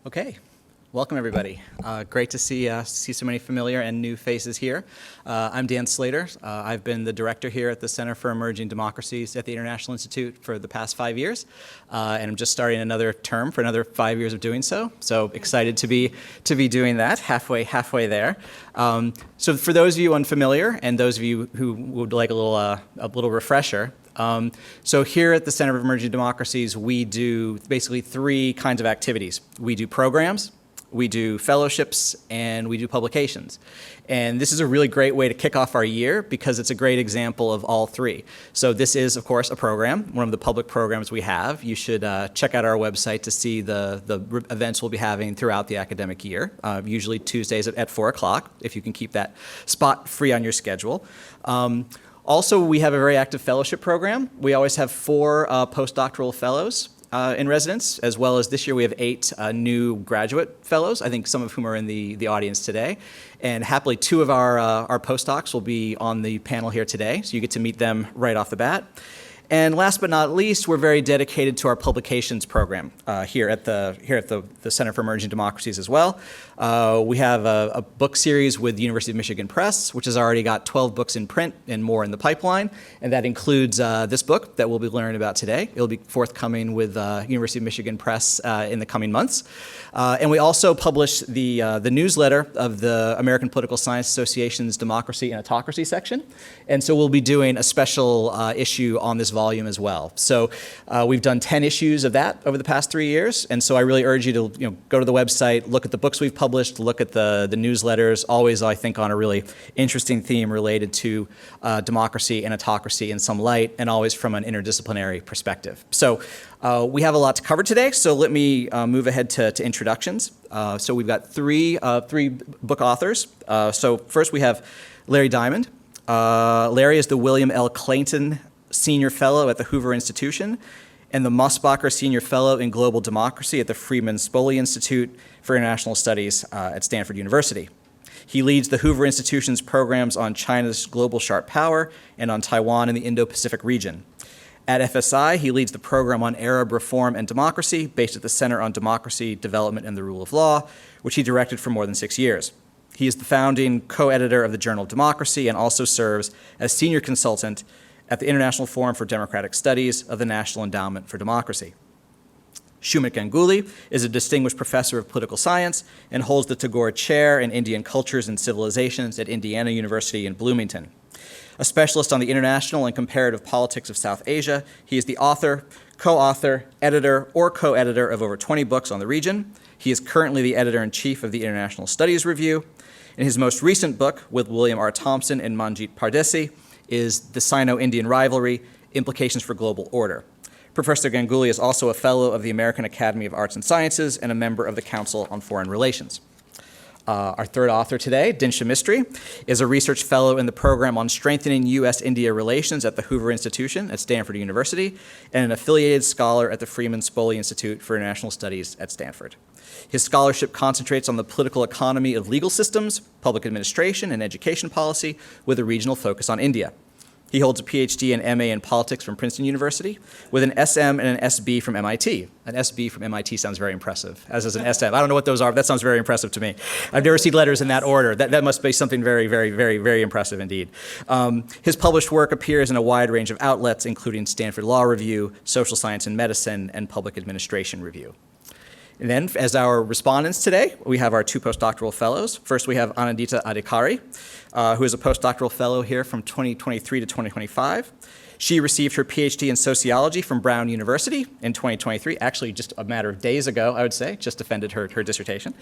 Okay, welcome everybody. Great to see so many familiar and new faces here. I'm Dan Slater. I've been the director here at the Center for Emerging Democracies at the International Institute for the past 5 years, and I'm just starting another term for another 5 years of doing so. So excited to be doing that, halfway there. So for those of you unfamiliar and those of you who would like a little refresher. So here at the Center for Emerging Democracies, we do basically 3 kinds of activities. We do programs, we do fellowships, and we do publications. And this is a really great way to kick off our year because it's a great example of all 3. So this is, of course, a program, one of the public programs we have. You should check out our website to see the events we'll be having throughout the academic year, usually Tuesdays at 4 o'clock, if you can keep that spot free on your schedule. Also, we have a very active fellowship program. We always have 4 postdoctoral fellows in residence, as well as this year we have 8 new graduate fellows, I think some of whom are in the audience today. And happily, 2 of our postdocs will be on the panel here today, so you get to meet them right off the bat. And last but not least, we're very dedicated to our publications program here at the Center for Emerging Democracies as well. We have a book series with the University of Michigan Press, which has already got 12 books in print and more in the pipeline. And that includes this book that we'll be learning about today. It'll be forthcoming with University of Michigan Press in the coming months. And we also publish the newsletter of the American Political Science Association's Democracy and Autocracy section. And so we'll be doing a special issue on this volume as well. So we've done 10 issues of that over the past 3 years. And so I really urge you to go to the website, look at the books we've published, look at the newsletters, always, I think, on a really interesting theme related to democracy and autocracy in some light, and always from an interdisciplinary perspective. So we have a lot to cover today, so let me move ahead to introductions. So we've got three book authors. So first we have Larry Diamond. Larry is the William L. Clayton Senior Fellow at the Hoover Institution and the Mosbacher Senior Fellow in Global Democracy at the Freeman Spogli Institute for International Studies at Stanford University. He leads the Hoover Institution's programs on China's global sharp power and on Taiwan and the Indo-Pacific region. At FSI, he leads the program on Arab Reform and Democracy, based at the Center on Democracy, Development, and the Rule of Law, which he directed for more than 6 years. He is the founding co-editor of the Journal of Democracy and also serves as senior consultant at the International Forum for Democratic Studies of the National Endowment for Democracy. Sumit Ganguly is a distinguished professor of political science and holds the Tagore Chair in Indian Cultures and Civilizations at Indiana University in Bloomington. A specialist on the international and comparative politics of South Asia, he is the author, co-author, editor, or co-editor of over 20 books on the region. He is currently the editor-in-chief of the International Studies Review. In his most recent book, with William R. Thompson and Manjit Pardesi, is The Sino-Indian Rivalry, Implications for Global Order. Professor Ganguly is also a fellow of the American Academy of Arts and Sciences and a member of the Council on Foreign Relations. Our third author today, Dinsha Mistree, is a research fellow in the program on strengthening U.S.-India relations at the Hoover Institution at Stanford University and an affiliated scholar at the Freeman Spogli Institute for International Studies at Stanford. His scholarship concentrates on the political economy of legal systems, public administration, and education policy, with a regional focus on India. He holds a PhD and MA in politics from Princeton University, with an SM and an SB from MIT. An SB from MIT sounds very impressive, as is an SM. I don't know what those are, but that sounds very impressive to me. I've never seen letters in that order. That must be something very, very, very, very impressive indeed. His published work appears in a wide range of outlets, including Stanford Law Review, Social Science and Medicine, and Public Administration Review. And then, as our respondents today, we have our 2 postdoctoral fellows. First, we have Anindita Adhikari, who is a postdoctoral fellow here from 2023 to 2025. She received her PhD in sociology from Brown University in 2023, actually just a matter of days ago, I would say, just defended her dissertation.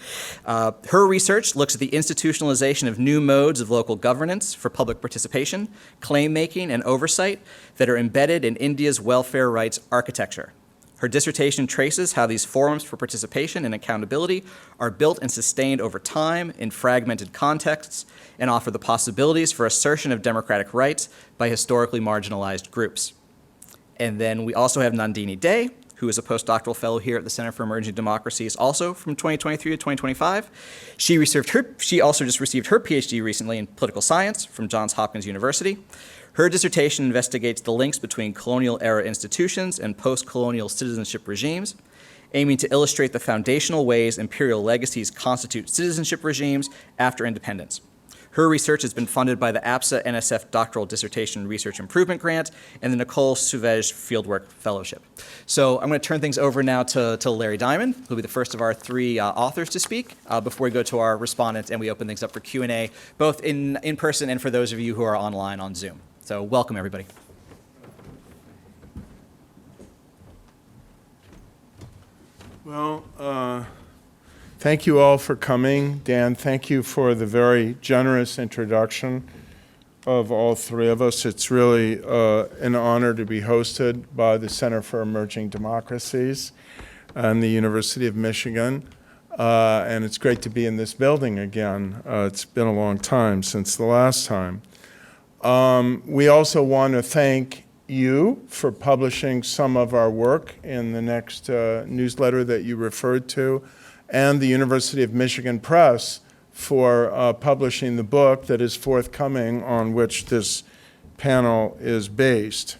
Her research looks at the institutionalization of new modes of local governance for public participation, claim-making, and oversight that are embedded in India's welfare rights architecture. Her dissertation traces how these forums for participation and accountability are built and sustained over time in fragmented contexts and offer the possibilities for assertion of democratic rights by historically marginalized groups. And then we also have Nandini Day, who is a postdoctoral fellow here at the Center for Emerging Democracies, also from 2023 to 2025. She also just received her PhD recently in political science from Johns Hopkins University. Her dissertation investigates the links between colonial-era institutions and post-colonial citizenship regimes, aiming to illustrate the foundational ways imperial legacies constitute citizenship regimes after independence. Her research has been funded by the APSA NSF Doctoral Dissertation Research Improvement Grant and the Nicole Souvej Fieldwork Fellowship. So I'm going to turn things over now to Larry Diamond, who'll be the first of our three authors to speak, before we go to our respondents and we open things up for Q&A, both in person and for those of you who are online on Zoom. So welcome, everybody. Well, thank you all for coming. Dan, thank you for the very generous introduction of all three of us. It's really an honor to be hosted by the Center for Emerging Democracies and the University of Michigan. And it's great to be in this building again. It's been a long time since the last time. We also want to thank you for publishing some of our work in the next newsletter that you referred to, and the University of Michigan Press for publishing the book that is forthcoming on which this panel is based.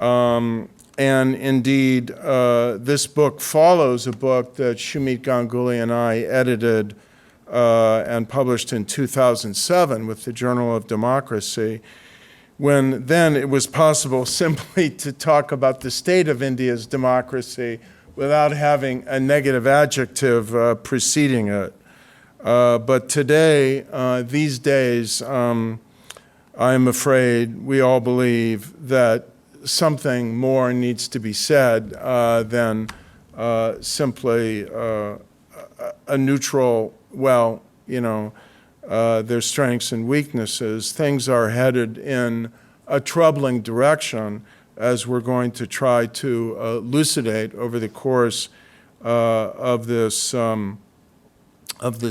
And indeed, this book follows a book that Sumit Ganguly and I edited and published in 2007 with the Journal of Democracy, when then it was possible simply to talk about the state of India's democracy without having a negative adjective preceding it. But today, these days, I'm afraid we all believe that something more needs to be said than simply a neutral, well, you know, their strengths and weaknesses. Things are headed in a troubling direction, as we're going to try to elucidate over the course of this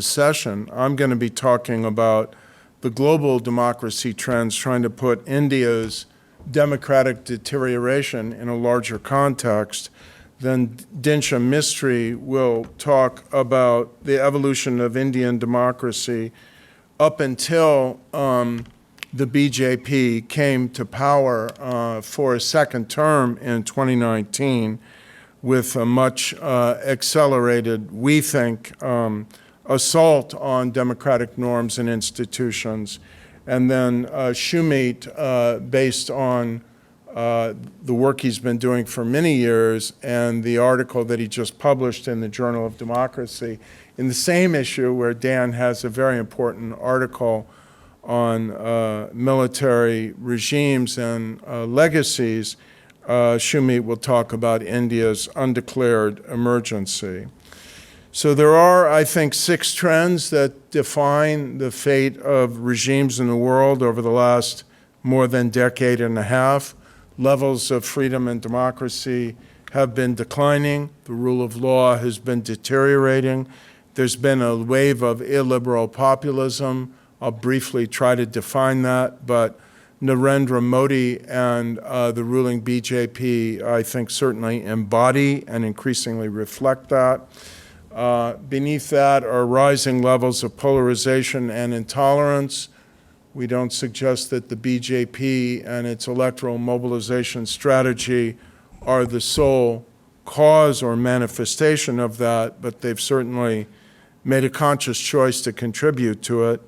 session. I'm going to be talking about the global democracy trends, trying to put India's democratic deterioration in a larger context. Then Dinsha Mistree will talk about the evolution of Indian democracy up until the BJP came to power for a second term in 2019 with a much accelerated, we think, assault on democratic norms and institutions. And then Sumit, based on the work he's been doing for many years and the article that he just published in the Journal of Democracy, in the same issue where Dan has a very important article on military regimes and legacies, Sumit will talk about India's undeclared emergency. So there are, I think, 6 trends that define the fate of regimes in the world over the last more than decade and a half. Levels of freedom and democracy have been declining. The rule of law has been deteriorating. There's been a wave of illiberal populism. I'll briefly try to define that, but Narendra Modi and the ruling BJP, I think, certainly embody and increasingly reflect that. Beneath that are rising levels of polarization and intolerance. We don't suggest that the BJP and its electoral mobilization strategy are the sole cause or manifestation of that, but they've certainly made a conscious choice to contribute to it.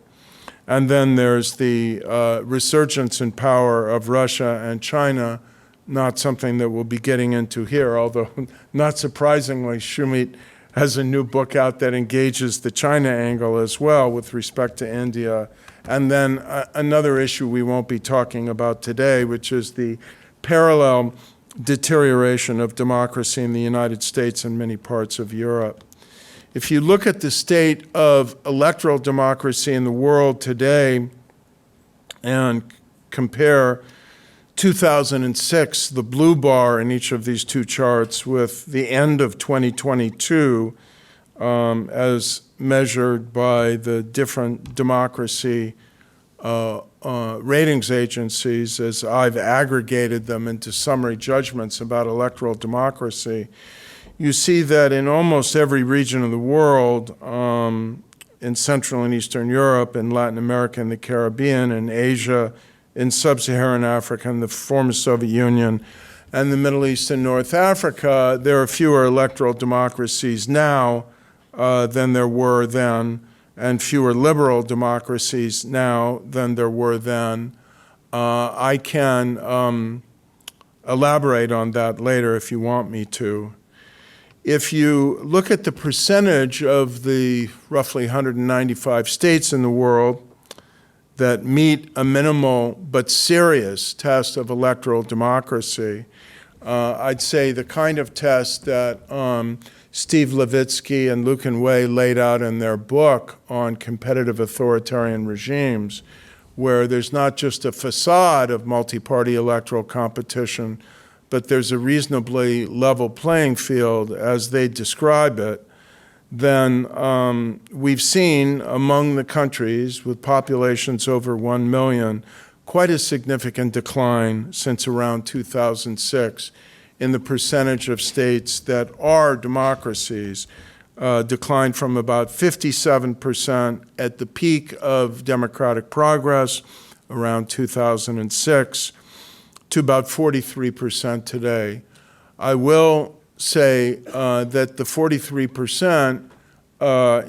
And then there's the resurgence in power of Russia and China, not something that we'll be getting into here, although not surprisingly, Sumit has a new book out that engages the China angle as well with respect to India. And then another issue we won't be talking about today, which is the parallel deterioration of democracy in the United States and many parts of Europe. If you look at the state of electoral democracy in the world today and compare 2006, the blue bar in each of these two charts, with the end of 2022 as measured by the different democracy ratings agencies, as I've aggregated them into summary judgments about electoral democracy, you see that in almost every region of the world, in Central and Eastern Europe, in Latin America and the Caribbean, in Asia, in Sub-Saharan Africa and the former Soviet Union, and the Middle East and North Africa, there are fewer electoral democracies now than there were then, and fewer liberal democracies now than there were then. I can elaborate on that later if you want me to. If you look at the percentage of the roughly 195 states in the world that meet a minimal but serious test of electoral democracy, I'd say the kind of test that Steve Levitsky and Lucan Wei laid out in their book on competitive authoritarian regimes, where there's not just a facade of multi-party electoral competition, but there's a reasonably level playing field as they describe it, then we've seen among the countries with populations over 1 million quite a significant decline since around 2006 in the percentage of states that are democracies, declined from about 57% at the peak of democratic progress around 2006 to about 43% today. I will say that the 43%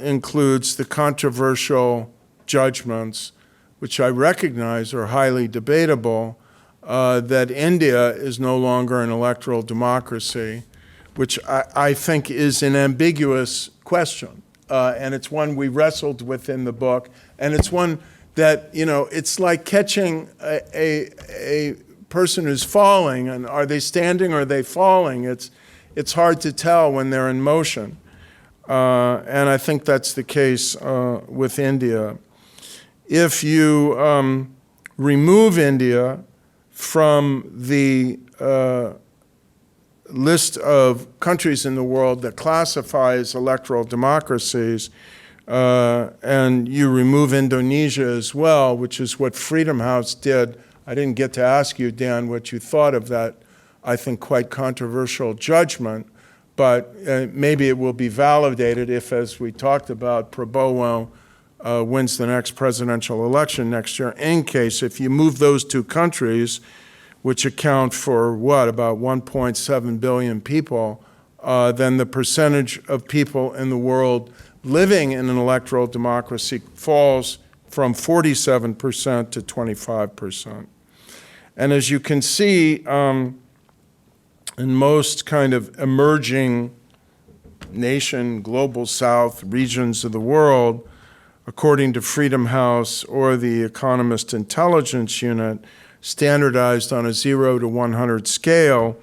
includes the controversial judgments, which I recognize are highly debatable, that India is no longer an electoral democracy, which I think is an ambiguous question. And it's one we wrestled with in the book. And it's one that, you know, it's like catching a person who's falling, and are they standing or are they falling? It's hard to tell when they're in motion. And I think that's the case with India. If you remove India from the list of countries in the world that classify as electoral democracies, and you remove Indonesia as well, which is what Freedom House did. I didn't get to ask you, Dan, what you thought of that, I think, quite controversial judgment, but maybe it will be validated if, as we talked about, Prabowo wins the next presidential election next year. In case, if you move those two countries, which account for, what, about 1.7 billion people, then the percentage of people in the world living in an electoral democracy falls from 47% to 25%. And as you can see, in most kind of emerging nation, global south regions of the world, according to Freedom House or the Economist Intelligence Unit, standardized on a 0 to 100 scale,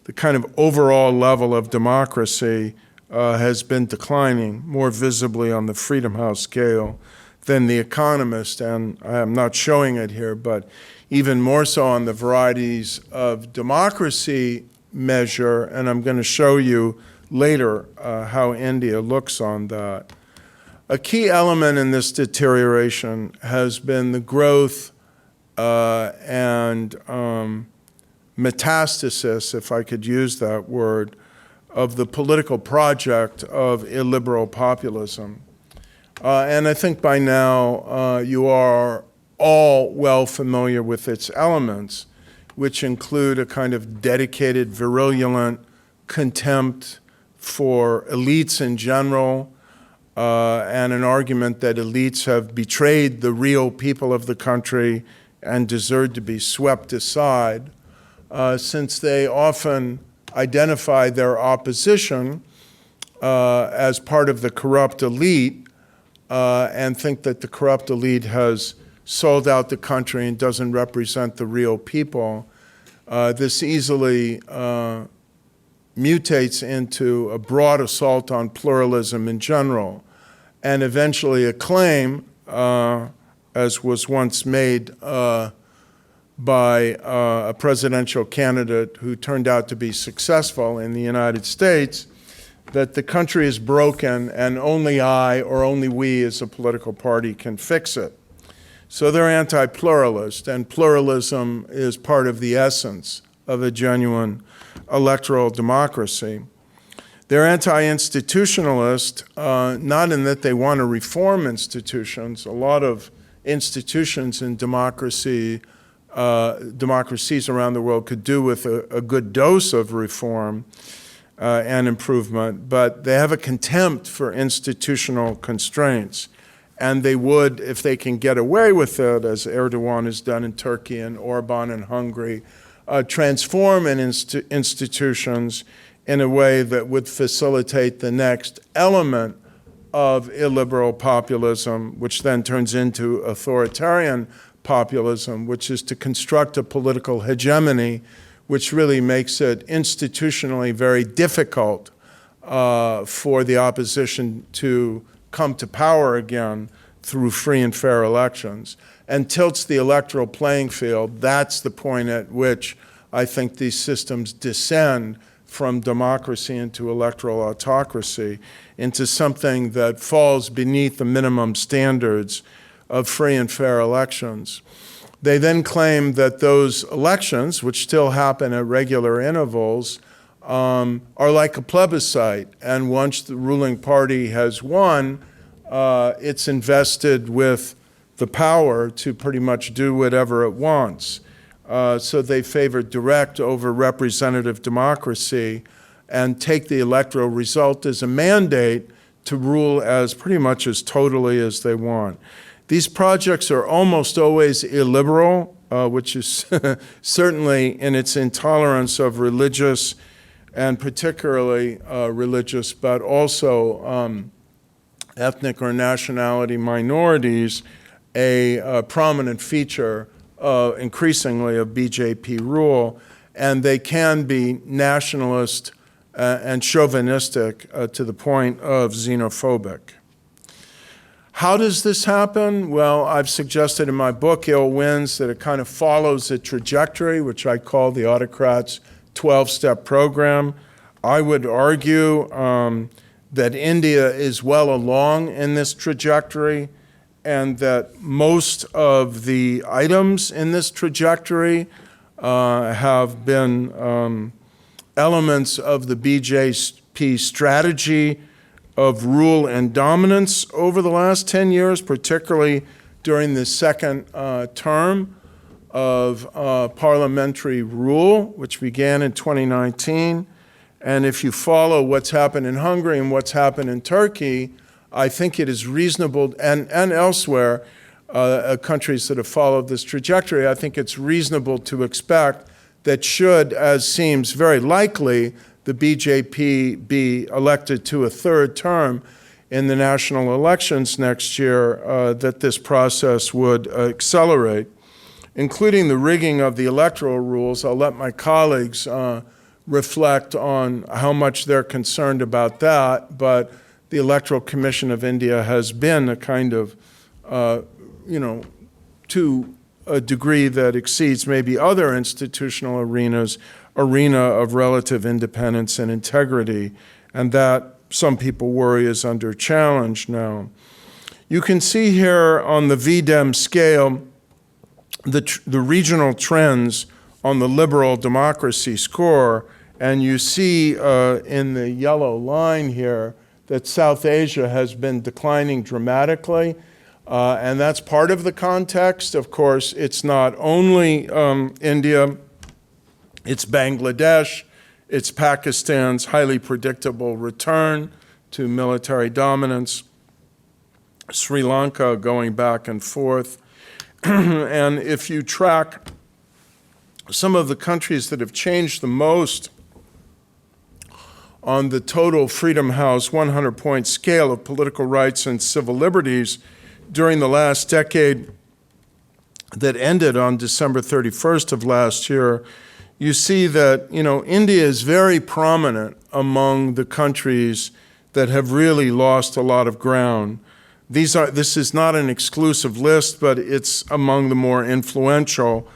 the kind of overall level of democracy has been declining more visibly on the Freedom House scale than the Economist, and I'm not showing it here, but even more so on the varieties of democracy measure, and I'm going to show you later how India looks on that. A key element in this deterioration has been the growth and metastasis, if I could use that word, of the political project of illiberal populism. And I think by now you are all well familiar with its elements, which include a kind of dedicated, virulent contempt for elites in general, and an argument that elites have betrayed the real people of the country and deserve to be swept aside, since they often identify their opposition as part of the corrupt elite and think that the corrupt elite has sold out the country and doesn't represent the real people. This easily mutates into a broad assault on pluralism in general, and eventually a claim, as was once made by a presidential candidate who turned out to be successful in the United States, that the country is broken and only I or only we as a political party can fix it. So they're anti-pluralist, and pluralism is part of the essence of a genuine electoral democracy. They're anti-institutionalist, not in that they want to reform institutions. A lot of institutions in democracy democracies around the world could do with a good dose of reform and improvement, but they have a contempt for institutional constraints. And they would, if they can get away with it, as Erdogan has done in Turkey and Orban in Hungary, transform institutions in a way that would facilitate the next element of illiberal populism, which then turns into authoritarian populism, which is to construct a political hegemony, which really makes it institutionally very difficult for the opposition to come to power again through free and fair elections, and tilts the electoral playing field. That's the point at which I think these systems descend from democracy into electoral autocracy, into something that falls beneath the minimum standards of free and fair elections. They then claim that those elections, which still happen at regular intervals, are like a plebiscite, and once the ruling party has won, it's invested with the power to pretty much do whatever it wants. So they favor direct over representative democracy and take the electoral result as a mandate to rule as pretty much as totally as they want. These projects are almost always illiberal, which is certainly in its intolerance of religious and particularly religious, but also ethnic or nationality minorities, a prominent feature increasingly of BJP rule, and they can be nationalist and chauvinistic to the point of xenophobic. How does this happen? Well, I've suggested in my book, Ill Winds, that it kind of follows a trajectory, which I call the autocrat's 12-step program. I would argue that India is well along in this trajectory, and that most of the items in this trajectory have been elements of the BJP strategy of rule and dominance over the last 10 years, particularly during the second term of parliamentary rule, which began in 2019. And if you follow what's happened in Hungary and what's happened in Turkey, I think it is reasonable, and elsewhere, countries that have followed this trajectory, I think it's reasonable to expect that should, as seems very likely, the BJP be elected to a third term in the national elections next year, that this process would accelerate, including the rigging of the electoral rules. I'll let my colleagues reflect on how much they're concerned about that, but the Electoral Commission of India has been a kind of, to a degree that exceeds maybe other institutional arenas, arena of relative independence and integrity, and that some people worry is under challenge now. You can see here on the VDEM scale the regional trends on the liberal democracy score, and you see in the yellow line here that South Asia has been declining dramatically, and that's part of the context. Of course, it's not only India, it's Bangladesh, it's Pakistan's highly predictable return to military dominance, Sri Lanka going back and forth. And if you track some of the countries that have changed the most on the total Freedom House 100-point scale of political rights and civil liberties during the last decade that ended on December 31st of last year, you see that, India is very prominent among the countries that have really lost a lot of ground. This is not an exclusive list, but it's among the more influential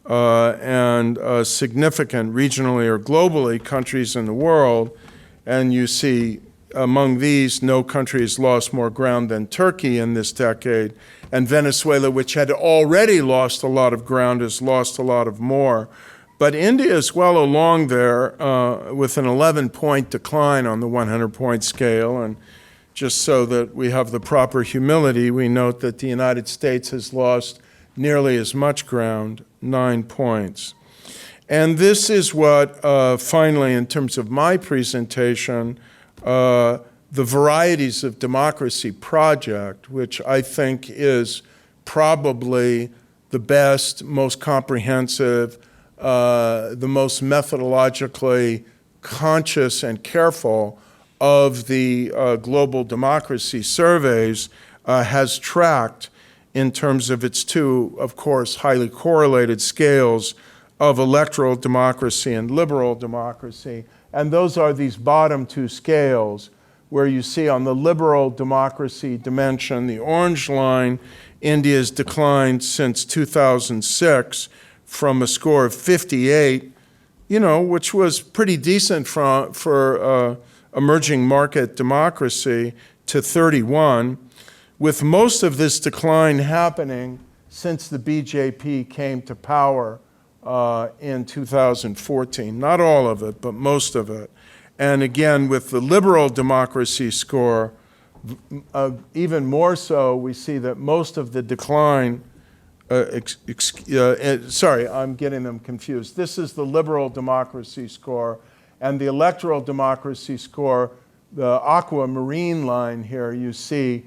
and significant regionally or globally countries in the world. And you see among these, no country has lost more ground than Turkey in this decade. And Venezuela, which had already lost a lot of ground, has lost a lot of more. But India is well along there with an 11-point decline on the 100-point scale. And just so that we have the proper humility, we note that the United States has lost nearly as much ground. 9 points. And this is what, finally, in terms of my presentation, the Varieties of Democracy project, which I think is probably the best, most comprehensive, the most methodologically conscious and careful of the global democracy surveys, has tracked in terms of its two, of course, highly correlated scales of electoral democracy and liberal democracy. And those are these bottom two scales, where you see on the liberal democracy dimension, the orange line, India's declined since 2006 from a score of 58, which was pretty decent for emerging market democracy, to 31, with most of this decline happening since the BJP came to power in 2014. Not all of it, but most of it. And again, with the liberal democracy score, even more so, we see that most of the decline, sorry, I'm getting them confused. This is the liberal democracy score, and the electoral democracy score, the aquamarine line here, you see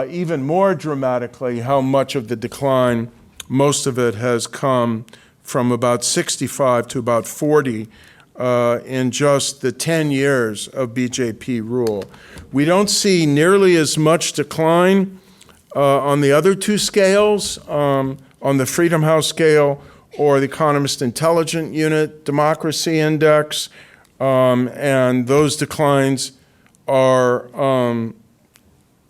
even more dramatically how much of the decline, most of it has come from about 65 to about 40 in just the 10 years of BJP rule. We don't see nearly as much decline on the other two scales, on the Freedom House scale or the Economist Intelligence Unit Democracy Index, and those declines are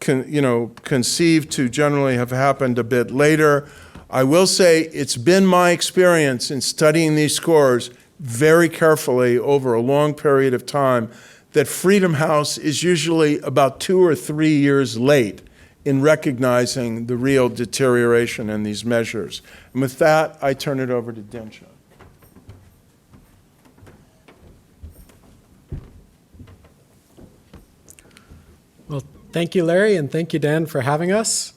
conceived to generally have happened a bit later. I will say it's been my experience in studying these scores very carefully over a long period of time that Freedom House is usually about 2 or 3 years late in recognizing the real deterioration in these measures. And with that, I turn it over to Dinsha. Well, thank you, Larry, and thank you, Dan, for having us.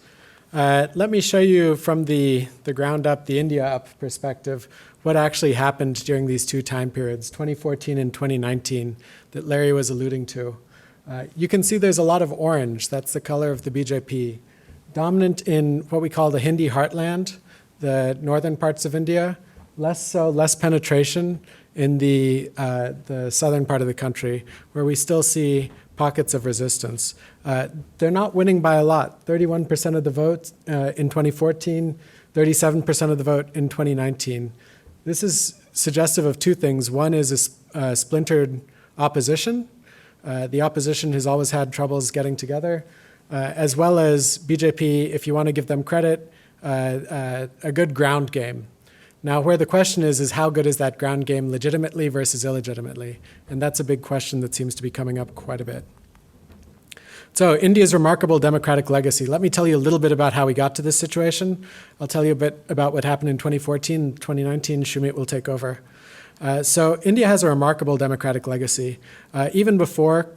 Let me show you from the ground up, the India up perspective, what actually happened during these two time periods, 2014 and 2019, that Larry was alluding to. You can see there's a lot of orange. That's the color of the BJP. Dominant in what we call the Hindi heartland, the northern parts of India, less penetration in the southern part of the country, where we still see pockets of resistance. They're not winning by a lot. 31% of the vote in 2014, 37% of the vote in 2019. This is suggestive of two things. One is a splintered opposition. The opposition has always had troubles getting together, as well as BJP, if you want to give them credit, a good ground game. Now, where the question is how good is that ground game legitimately versus illegitimately? And that's a big question that seems to be coming up quite a bit. So India's remarkable democratic legacy. Let me tell you a little bit about how we got to this situation. I'll tell you a bit about what happened in 2014. 2019, Sumit will take over. So India has a remarkable democratic legacy. Even before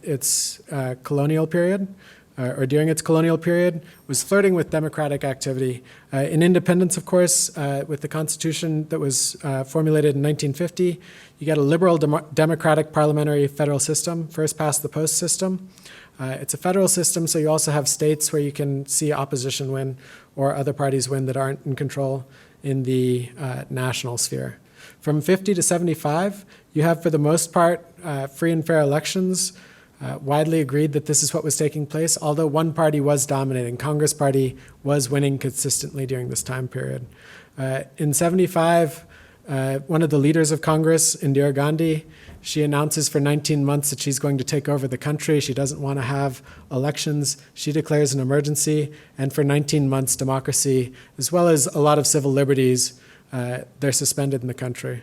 its colonial period, or during its colonial period, was flirting with democratic activity. In independence, of course, with the constitution that was formulated in 1950, you get a liberal democratic parliamentary federal system, first past the post system. It's a federal system, so you also have states where you can see opposition win or other parties win that aren't in control in the national sphere. From 50 to 75, you have, for the most part, free and fair elections. Widely agreed that this is what was taking place, although one party was dominating. Congress Party was winning consistently during this time period. In 75, one of the leaders of Congress, Indira Gandhi, she announces for 19 months that she's going to take over the country. She doesn't want to have elections. She declares an emergency, and for 19 months, democracy, as well as a lot of civil liberties, they're suspended in the country.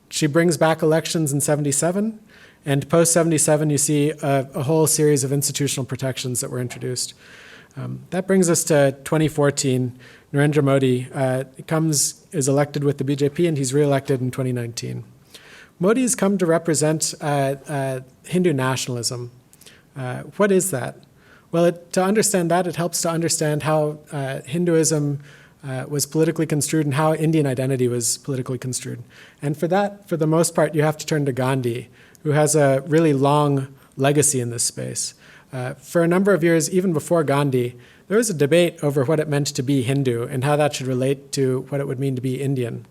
She brings back elections in 77, and post-77, you see a whole series of institutional protections that were introduced. That brings us to 2014. Narendra Modi is elected with the BJP, and he's re-elected in 2019. Modi has come to represent Hindu nationalism. What is that? Well, to understand that, it helps to understand how Hinduism was politically construed and how Indian identity was politically construed. And for that, for the most part, you have to turn to Gandhi, who has a really long legacy in this space. For a number of years, even before Gandhi, there was a debate over what it meant to be Hindu and how that should relate to what it would mean to be Indian.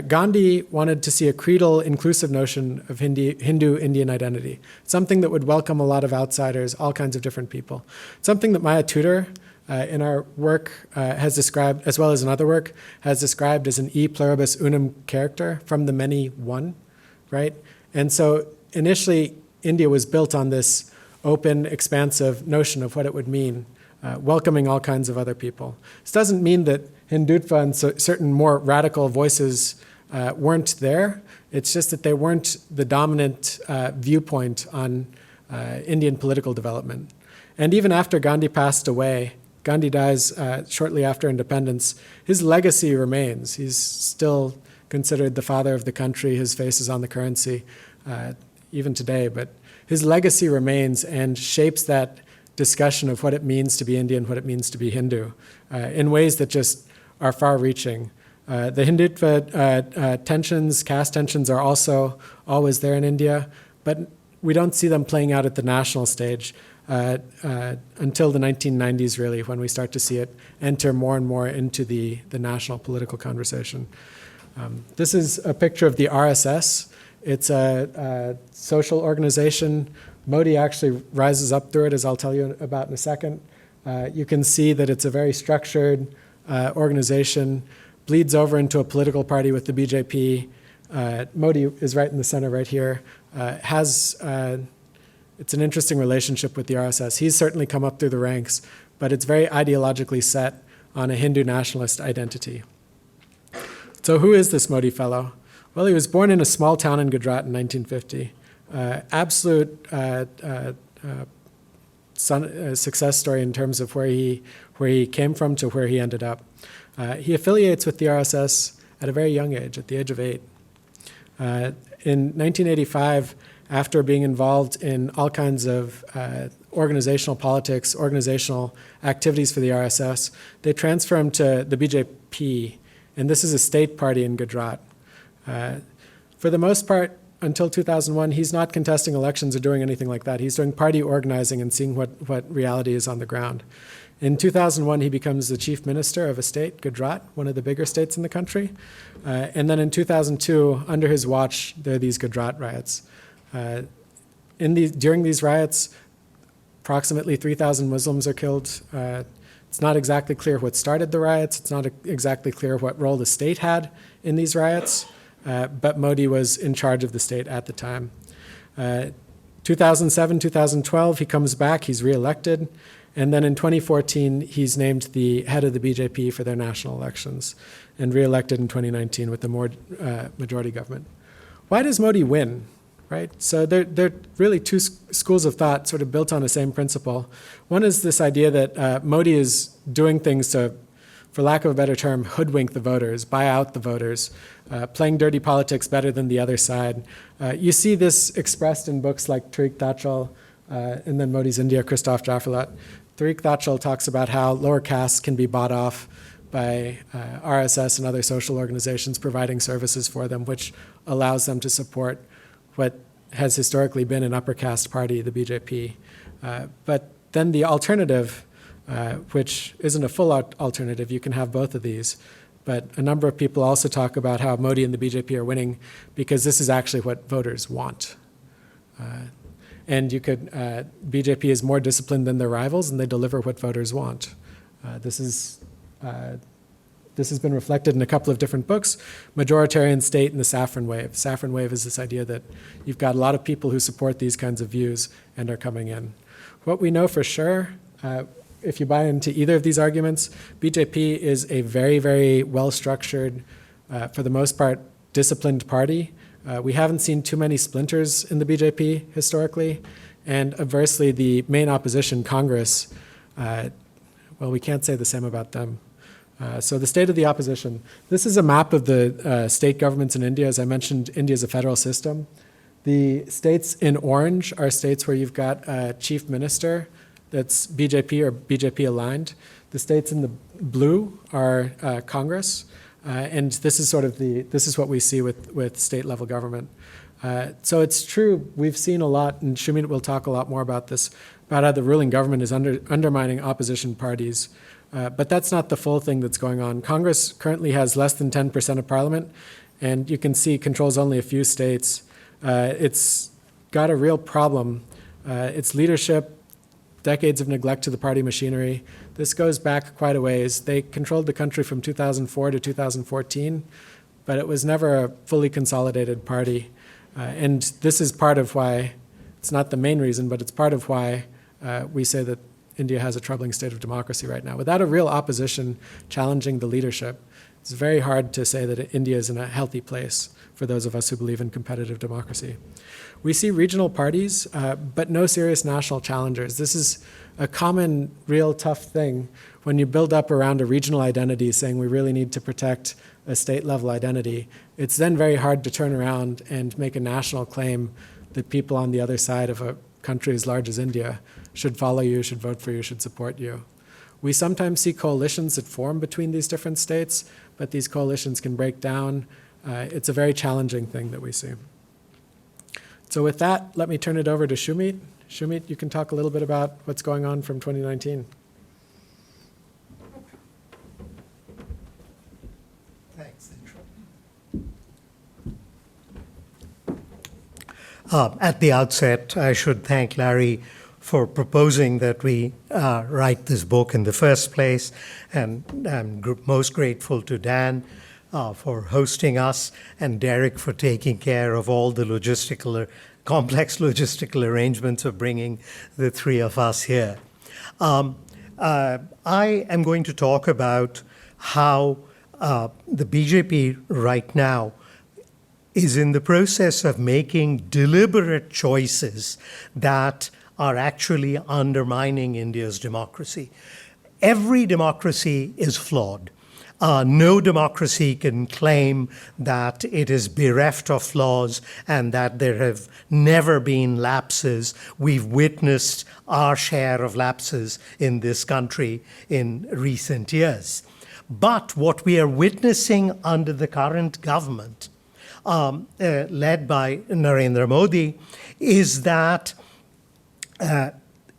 Gandhi wanted to see a creedal, inclusive notion of Hindu-Indian identity, something that would welcome a lot of outsiders, all kinds of different people. Something that Maya Tudor, in our work, has described, as well as in other work, has described as an e pluribus unum character, from the many one, right? And so initially, India was built on this open, expansive notion of what it would mean, welcoming all kinds of other people. This doesn't mean that Hindutva and certain more radical voices weren't there. It's just that they weren't the dominant viewpoint on Indian political development. And even after Gandhi passed away, Gandhi dies shortly after independence, his legacy remains. He's still considered the father of the country. His face is on the currency, even today. But his legacy remains and shapes that discussion of what it means to be Indian, what it means to be Hindu, in ways that just are far-reaching. The Hindutva tensions, caste tensions, are also always there in India, but we don't see them playing out at the national stage until the 1990s, really, when we start to see it enter more and more into the national political conversation. This is a picture of the RSS. It's a social organization. Modi actually rises up through it, as I'll tell you about in a second. You can see that it's a very structured organization, bleeds over into a political party with the BJP. Modi is right in the center right here. It's an interesting relationship with the RSS. He's certainly come up through the ranks, but it's very ideologically set on a Hindu nationalist identity. So who is this Modi fellow? Well, he was born in a small town in Gujarat in 1950. Absolute success story in terms of where he came from to where he ended up. He affiliates with the RSS at a very young age, at the age of 8. In 1985, after being involved in all kinds of organizational politics, organizational activities for the RSS, they transfer him to the BJP, and this is a state party in Gujarat. For the most part, until 2001, he's not contesting elections or doing anything like that. He's doing party organizing and seeing what reality is on the ground. In 2001, he becomes the chief minister of a state, Gujarat, one of the bigger states in the country. And then in 2002, under his watch, there are these Gujarat riots. During these riots, approximately 3,000 Muslims are killed. It's not exactly clear what started the riots. It's not exactly clear what role the state had in these riots. But Modi was in charge of the state at the time. 2007, 2012, he comes back, he's reelected, and then in 2014, he's named the head of the BJP for their national elections, and reelected in 2019 with the more majority government. Why does Modi win, right? So there are really two schools of thought sort of built on the same principle. One is this idea that Modi is doing things to, for lack of a better term, hoodwink the voters, buy out the voters, playing dirty politics better than the other side. You see this expressed in books like Tariq Dachal and then Modi's India, Christoph Jafferlat. Tariq Dachal talks about how lower castes can be bought off by RSS and other social organizations providing services for them, which allows them to support what has historically been an upper caste party, the BJP. But then the alternative, which isn't a full alternative, you can have both of these. But a number of people also talk about how Modi and the BJP are winning because this is actually what voters want. And you could, BJP is more disciplined than their rivals and they deliver what voters want. This has been reflected in a couple of different books, Majoritarian State and the Saffron Wave. Saffron Wave is this idea that you've got a lot of people who support these kinds of views and are coming in. What we know for sure, if you buy into either of these arguments, BJP is a very, very well-structured, for the most part, disciplined party. We haven't seen too many splinters in the BJP historically, and adversely, the main opposition, Congress, well, we can't say the same about them. So the state of the opposition. This is a map of the state governments in India. As I mentioned, India is a federal system. The states in orange are states where you've got a chief minister that's BJP or BJP aligned. The states in the blue are Congress, and this is what we see with state level government. So it's true, we've seen a lot, and Sumit will talk a lot more about this, about how the ruling government is undermining opposition parties. But that's not the full thing that's going on. Congress currently has less than 10% of parliament, and you can see controls only a few states. It's got a real problem. Its leadership, decades of neglect to the party machinery. This goes back quite a ways. They controlled the country from 2004 to 2014, but it was never a fully consolidated party. And this is part of why, it's not the main reason, but it's part of why we say that India has a troubling state of democracy right now. Without a real opposition challenging the leadership, it's very hard to say that India is in a healthy place for those of us who believe in competitive democracy. We see regional parties, but no serious national challengers. This is a common, real tough thing when you build up around a regional identity saying we really need to protect a state-level identity. It's then very hard to turn around and make a national claim that people on the other side of a country as large as India should follow you, should vote for you, should support you. We sometimes see coalitions that form between these different states, but these coalitions can break down. It's a very challenging thing that we see. So with that, let me turn it over to Sumit. Sumit, you can talk a little bit about what's going on from 2019. Thanks, Dinsha. At the outset, I should thank Larry for proposing that we write this book in the first place, and I'm most grateful to Dan for hosting us, and Derek for taking care of all the complex logistical arrangements of bringing the three of us here. I am going to talk about how the BJP right now is in the process of making deliberate choices that are actually undermining India's democracy. Every democracy is flawed. No democracy can claim that it is bereft of flaws and that there have never been lapses. We've witnessed our share of lapses in this country in recent years. But what we are witnessing under the current government, led by Narendra Modi, is that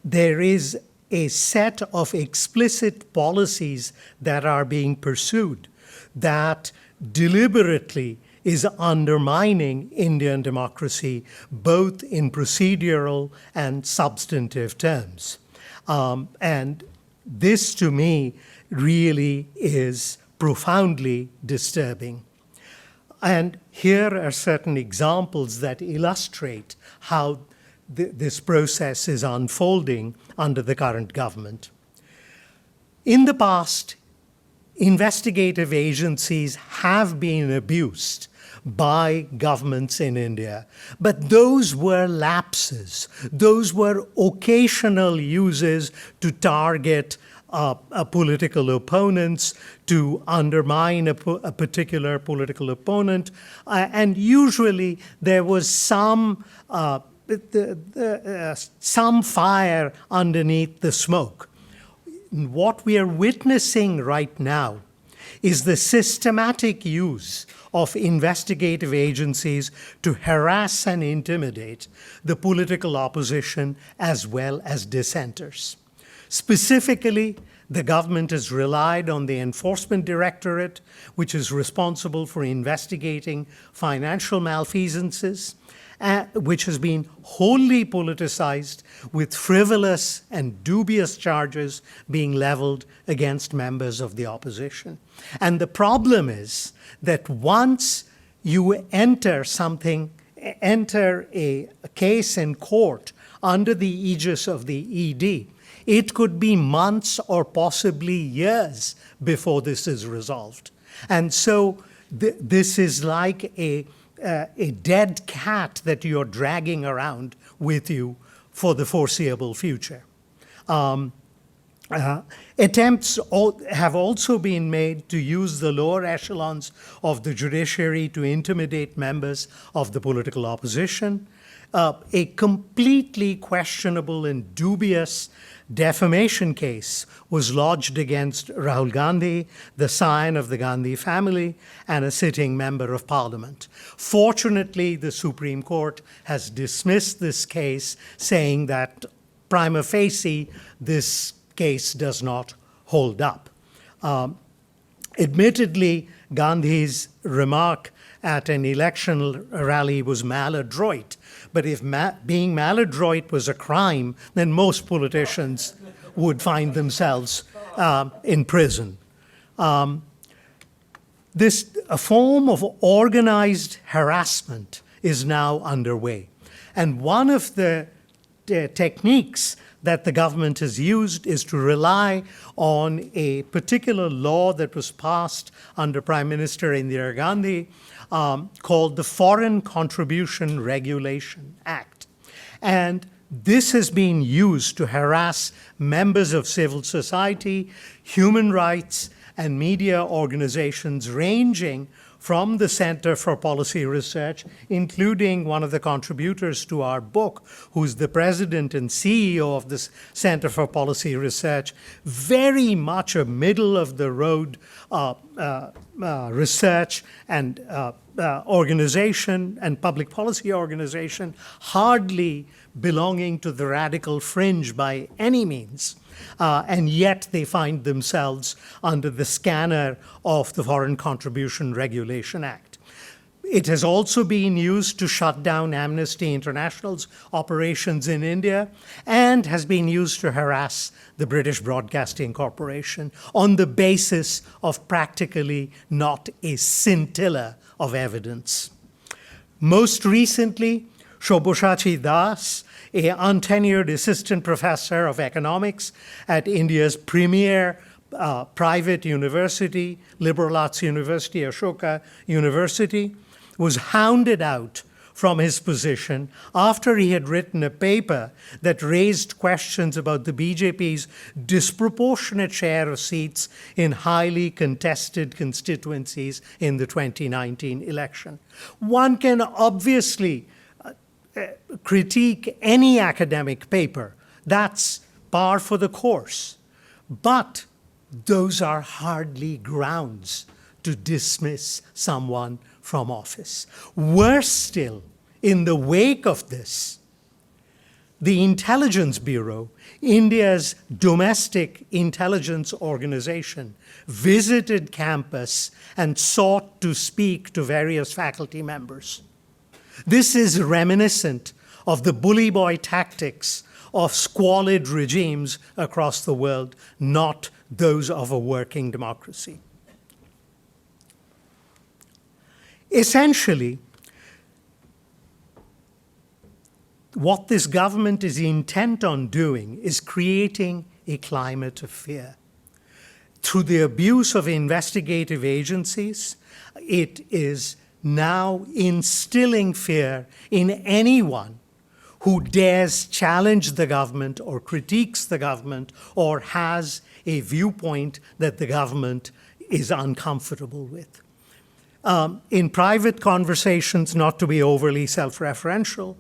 there is a set of explicit policies that are being pursued that deliberately is undermining Indian democracy, both in procedural and substantive terms. And this, to me, really is profoundly disturbing. And here are certain examples that illustrate how this process is unfolding under the current government. In the past, investigative agencies have been abused by governments in India, but those were lapses. Those were occasional uses to target political opponents, to undermine a particular political opponent, and usually there was some fire underneath the smoke. What we are witnessing right now is the systematic use of investigative agencies to harass and intimidate the political opposition as well as dissenters. Specifically, the government has relied on the Enforcement Directorate, which is responsible for investigating financial malfeasances, which has been wholly politicized, with frivolous and dubious charges being leveled against members of the opposition. And the problem is that once you enter a case in court under the aegis of the ED, it could be months or possibly years before this is resolved. And so this is like a dead cat that you're dragging around with you for the foreseeable future. Attempts have also been made to use the lower echelons of the judiciary to intimidate members of the political opposition. a completely questionable and dubious defamation case was lodged against Rahul Gandhi, the scion of the Gandhi family, and a sitting member of parliament. Fortunately, the Supreme Court has dismissed this case, saying that prima facie, this case does not hold up. Admittedly, Gandhi's remark at an election rally was maladroit. But if being maladroit was a crime, then most politicians would find themselves in prison. A form of organized harassment is now underway. And one of the techniques that the government has used is to rely on a particular law that was passed under Prime Minister Indira Gandhi, called the Foreign Contribution Regulation Act. And this has been used to harass members of civil society, human rights, and media organizations ranging from the Center for Policy Research, including one of the contributors to our book, who's the president and CEO of the Center for Policy Research, very much a middle-of-the-road research and organization and public policy organization, hardly belonging to the radical fringe by any means. And yet they find themselves under the scanner of the Foreign Contribution Regulation Act. It has also been used to shut down Amnesty International's operations in India and has been used to harass the British Broadcasting Corporation on the basis of practically not a scintilla of evidence. Most recently, Shobhoshachi Das, an untenured assistant professor of economics at India's premier private university, Liberal Arts University, Ashoka University, was hounded out from his position after he had written a paper that raised questions about the BJP's disproportionate share of seats in highly contested constituencies in the 2019 election. One can obviously critique any academic paper. That's par for the course. But those are hardly grounds to dismiss someone from office. Worse still, in the wake of this, the Intelligence Bureau, India's domestic intelligence organization, visited campus and sought to speak to various faculty members. This is reminiscent of the bully boy tactics of squalid regimes across the world, not those of a working democracy. Essentially, what this government is intent on doing is creating a climate of fear. Through the abuse of investigative agencies, it is now instilling fear in anyone who dares challenge the government or critiques the government or has a viewpoint that the government is uncomfortable with. In private conversations, not to be overly self-referential,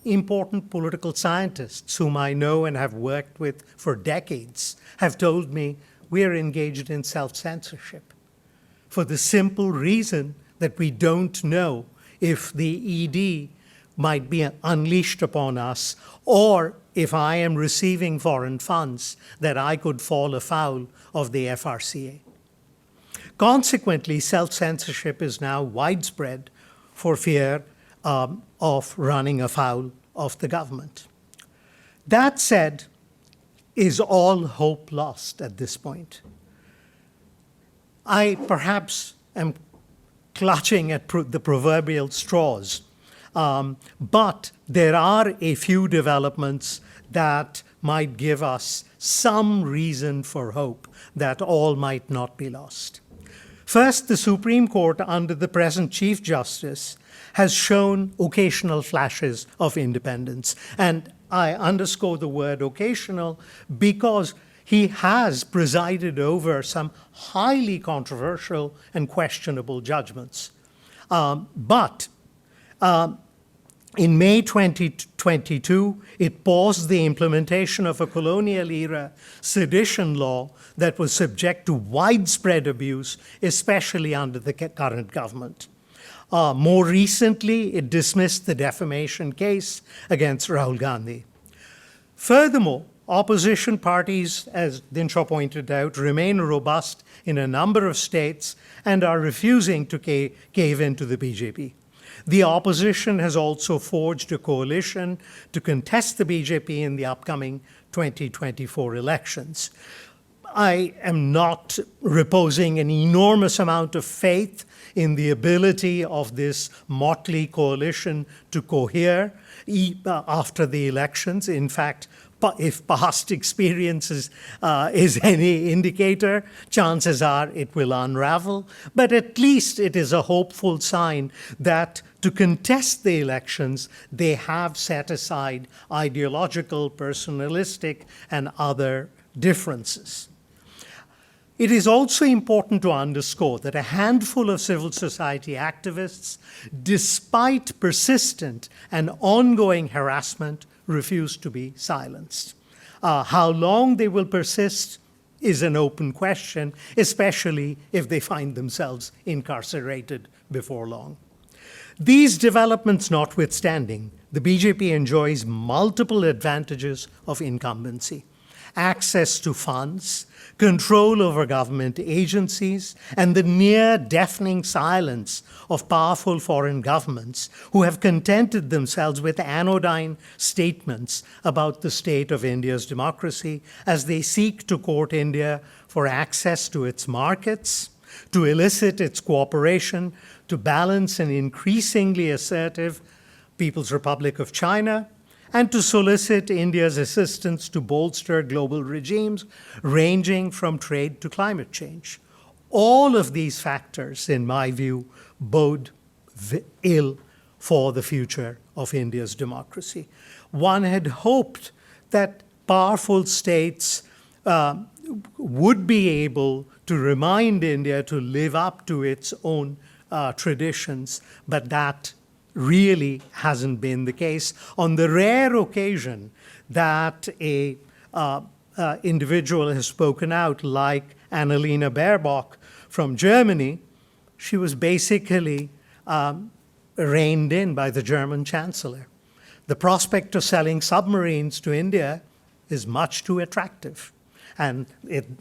important political scientists whom I know and have worked with for decades have told me we're engaged in self-censorship for the simple reason that we don't know if the ED might be unleashed upon us, or if I am receiving foreign funds, that I could fall afoul of the FRCA. Consequently, self-censorship is now widespread for fear of running afoul of the government. That said, is all hope lost at this point? I perhaps am clutching at the proverbial straws, but there are a few developments that might give us some reason for hope that all might not be lost. First, the Supreme Court, under the present Chief Justice, has shown occasional flashes of independence. And I underscore the word occasional because he has presided over some highly controversial and questionable judgments. But In May 2022, it paused the implementation of a colonial-era sedition law that was subject to widespread abuse, especially under the current government. More recently, it dismissed the defamation case against Rahul Gandhi. Furthermore, opposition parties, as Dinsha pointed out, remain robust in a number of states and are refusing to cave into the BJP. The opposition has also forged a coalition to contest the BJP in the upcoming 2024 elections. I am not reposing an enormous amount of faith in the ability of this motley coalition to cohere after the elections. In fact, if past experiences is any indicator, chances are it will unravel. But at least it is a hopeful sign that to contest the elections, they have set aside ideological, personalistic, and other differences. It is also important to underscore that a handful of civil society activists, despite persistent and ongoing harassment, refuse to be silenced. How long they will persist is an open question, especially if they find themselves incarcerated before long. These developments notwithstanding, the BJP enjoys multiple advantages of incumbency: access to funds, control over government agencies, and the near deafening silence of powerful foreign governments who have contented themselves with anodyne statements about the state of India's democracy as they seek to court India for access to its markets, to elicit its cooperation, to balance an increasingly assertive People's Republic of China, and to solicit India's assistance to bolster global regimes ranging from trade to climate change. All of these factors, in my view, bode ill for the future of India's democracy. One had hoped that powerful states would be able to remind India to live up to its own traditions, but that really hasn't been the case. On the rare occasion that a individual has spoken out, like Annalena Baerbock from Germany, she was basically reined in by the German chancellor. The prospect of selling submarines to India is much too attractive. And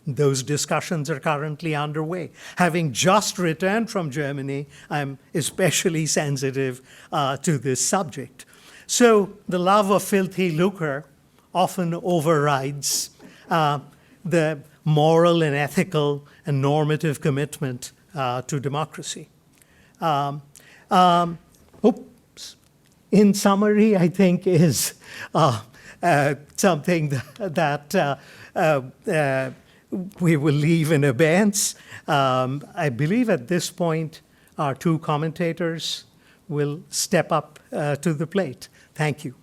those discussions are currently underway. Having just returned from Germany, I'm especially sensitive to this subject. So the love of filthy lucre often overrides the moral and ethical and normative commitment to democracy. In summary, I think is something that we will leave in abeyance. I believe at this point, our two commentators will step up to the plate. Thank you.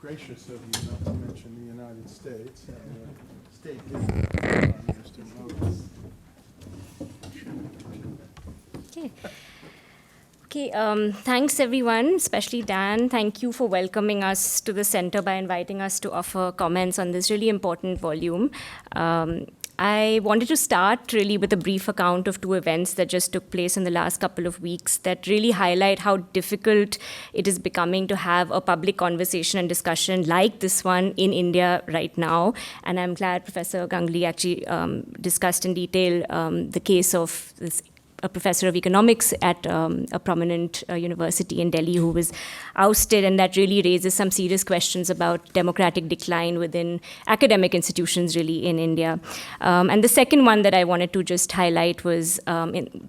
Gracious of you not to mention the United States. State Prime Minister Modi. Okay, thanks everyone, especially Dan. Thank you for welcoming us to the center by inviting us to offer comments on this really important volume. I wanted to start really with a brief account of two events that just took place in the last couple of weeks that really highlight how difficult it is becoming to have a public conversation and discussion like this one in India right now. And I'm glad Professor Ganguly actually discussed in detail the case of a professor of economics at a prominent university in Delhi who was ousted, and that really raises some serious questions about democratic decline within academic institutions really in India. And the second one that I wanted to just highlight was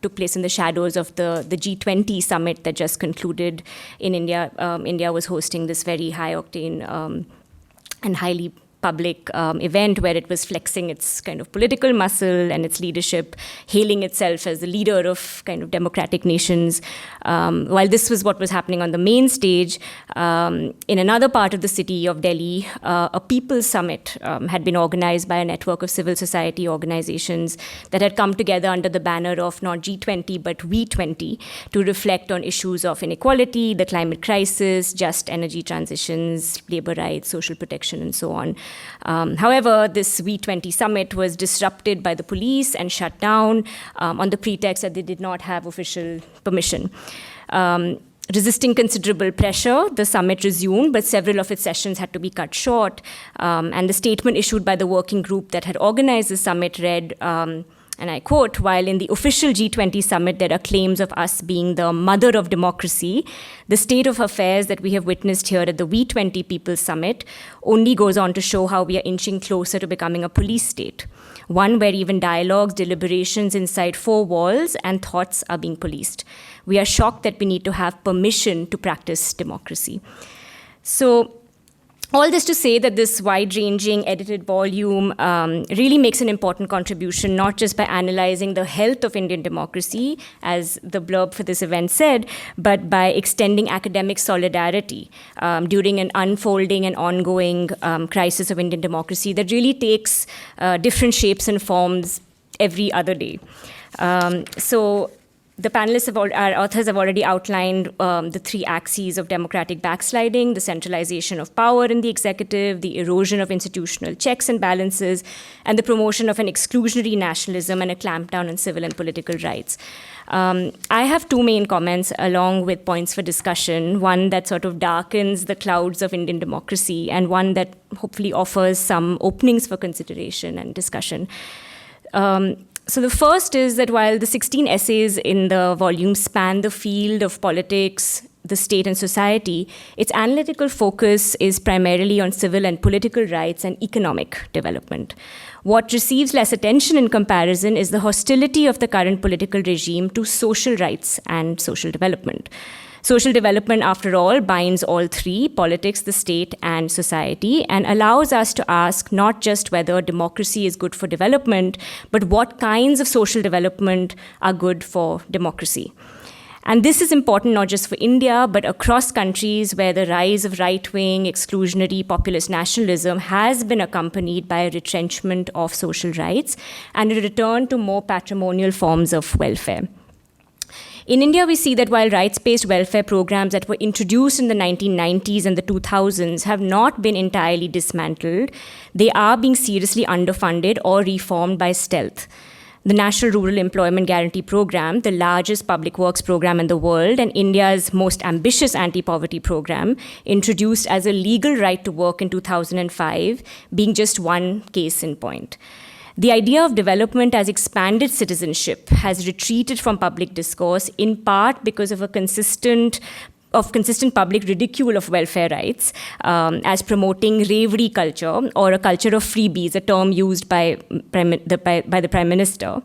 took place in the shadows of the G20 summit that just concluded in India. India was hosting this very high-octane and highly public event where it was flexing its kind of political muscle and its leadership, hailing itself as the leader of kind of democratic nations. While this was what was happening on the main stage, in another part of the city of Delhi, a People's Summit had been organized by a network of civil society organizations that had come together under the banner of not G20 but We20 to reflect on issues of inequality, the climate crisis, just energy transitions, labor rights, social protection, and so on. However, this We20 summit was disrupted by the police and shut down on the pretext that they did not have official permission. Resisting considerable pressure, the summit resumed, but several of its sessions had to be cut short. And the statement issued by the working group that had organized the summit read, and I quote, "While in the official G20 summit there are claims of us being the mother of democracy, the state of affairs that we have witnessed here at the We20 People's Summit only goes on to show how we are inching closer to becoming a police state. One where even dialogues, deliberations inside four walls and thoughts are being policed. We are shocked that we need to have permission to practice democracy." So, all this to say that this wide-ranging edited volume really makes an important contribution, not just by analyzing the health of Indian democracy, as the blurb for this event said, but by extending academic solidarity during an unfolding and ongoing crisis of Indian democracy that really takes different shapes and forms every other day. So, the panelists, our authors have already outlined the three axes of democratic backsliding: the centralization of power in the executive, the erosion of institutional checks and balances, and the promotion of an exclusionary nationalism and a clampdown on civil and political rights. I have two main comments along with points for discussion, one that sort of darkens the clouds of Indian democracy and one that hopefully offers some openings for consideration and discussion. So the first is that while the 16 essays in the volume span the field of politics, the state and society, its analytical focus is primarily on civil and political rights and economic development. What receives less attention in comparison is the hostility of the current political regime to social rights and social development. Social development, after all, binds all three: politics, the state, and society, and allows us to ask not just whether democracy is good for development, but what kinds of social development are good for democracy. And this is important not just for India, but across countries where the rise of right-wing, exclusionary, populist nationalism has been accompanied by a retrenchment of social rights and a return to more patrimonial forms of welfare. In India, we see that while rights-based welfare programs that were introduced in the 1990s and the 2000s have not been entirely dismantled, they are being seriously underfunded or reformed by stealth. The National Rural Employment Guarantee Program, the largest public works program in the world and India's most ambitious anti-poverty program, introduced as a legal right to work in 2005, being just one case in point. The idea of development as expanded citizenship has retreated from public discourse, in part because of consistent public ridicule of welfare rights as promoting ravery culture or a culture of freebies, a term used by the Prime Minister.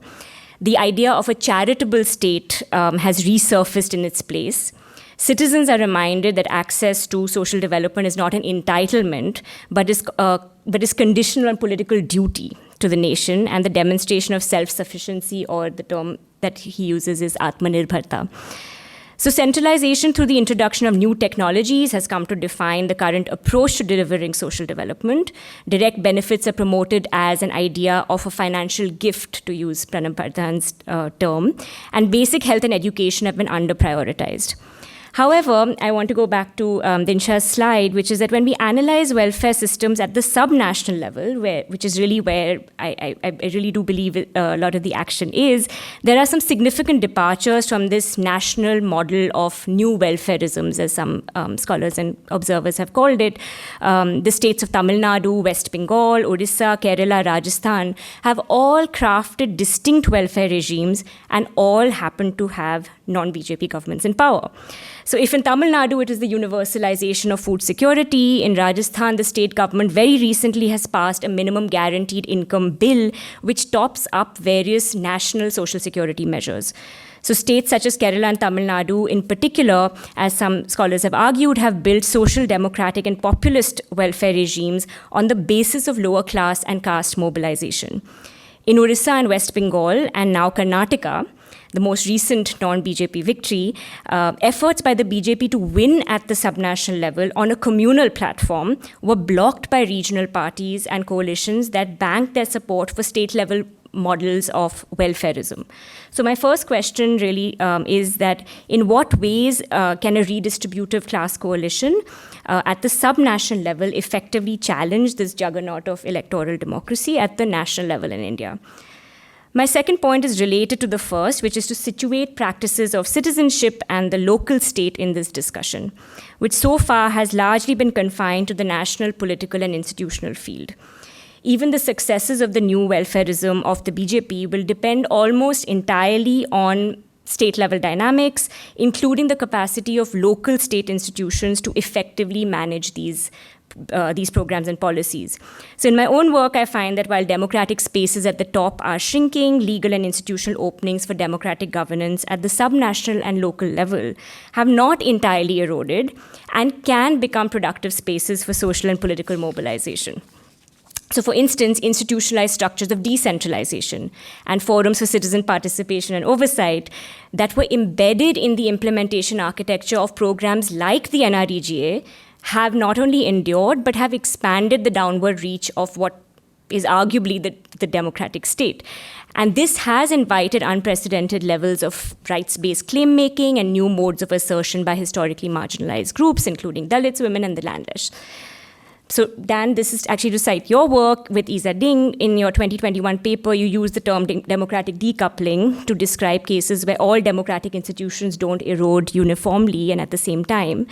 The idea of a charitable state has resurfaced in its place. Citizens are reminded that access to social development is not an entitlement, but is conditional on political duty to the nation and the demonstration of self-sufficiency, or the term that he uses is Atmanirbharta. So centralization through the introduction of new technologies has come to define the current approach to delivering social development. Direct benefits are promoted as an idea of a financial gift, to use Pranab Pradhan's term, and basic health and education have been under-prioritized. However, I want to go back to Dinsha's slide, which is that when we analyze welfare systems at the subnational level, which is really where I really do believe a lot of the action is, there are some significant departures from this national model of new welfareisms, as some scholars and observers have called it. The states of Tamil Nadu, West Bengal, Odisha, Kerala, Rajasthan have all crafted distinct welfare regimes and all happen to have non-BJP governments in power. So if in Tamil Nadu it is the universalization of food security, in Rajasthan the state government very recently has passed a minimum guaranteed income bill which tops up various national social security measures. So states such as Kerala and Tamil Nadu in particular, as some scholars have argued, have built social democratic and populist welfare regimes on the basis of lower class and caste mobilization. In Orissa and West Bengal, and now Karnataka, the most recent non-BJP victory, efforts by the BJP to win at the subnational level on a communal platform were blocked by regional parties and coalitions that banked their support for state-level models of welfarism. So my first question really is that in what ways can a redistributive class coalition at the subnational level effectively challenge this juggernaut of electoral democracy at the national level in India? My second point is related to the first, which is to situate practices of citizenship and the local state in this discussion, which so far has largely been confined to the national political and institutional field. Even the successes of the new welfarism of the BJP will depend almost entirely on state-level dynamics, including the capacity of local state institutions to effectively manage these programs and policies. So in my own work, I find that while democratic spaces at the top are shrinking, legal and institutional openings for democratic governance at the subnational and local level have not entirely eroded and can become productive spaces for social and political mobilization. So for instance, institutionalized structures of decentralization and forums for citizen participation and oversight that were embedded in the implementation architecture of programs like the NREGA have not only endured, but have expanded the downward reach of what is arguably the democratic state. And this has invited unprecedented levels of rights-based claim-making and new modes of assertion by historically marginalized groups, including Dalits, women, and the landless. So, Dan, this is actually to cite your work with Isa Ding. In your 2021 paper, you use the term democratic decoupling to describe cases where all democratic institutions don't erode uniformly and at the same time.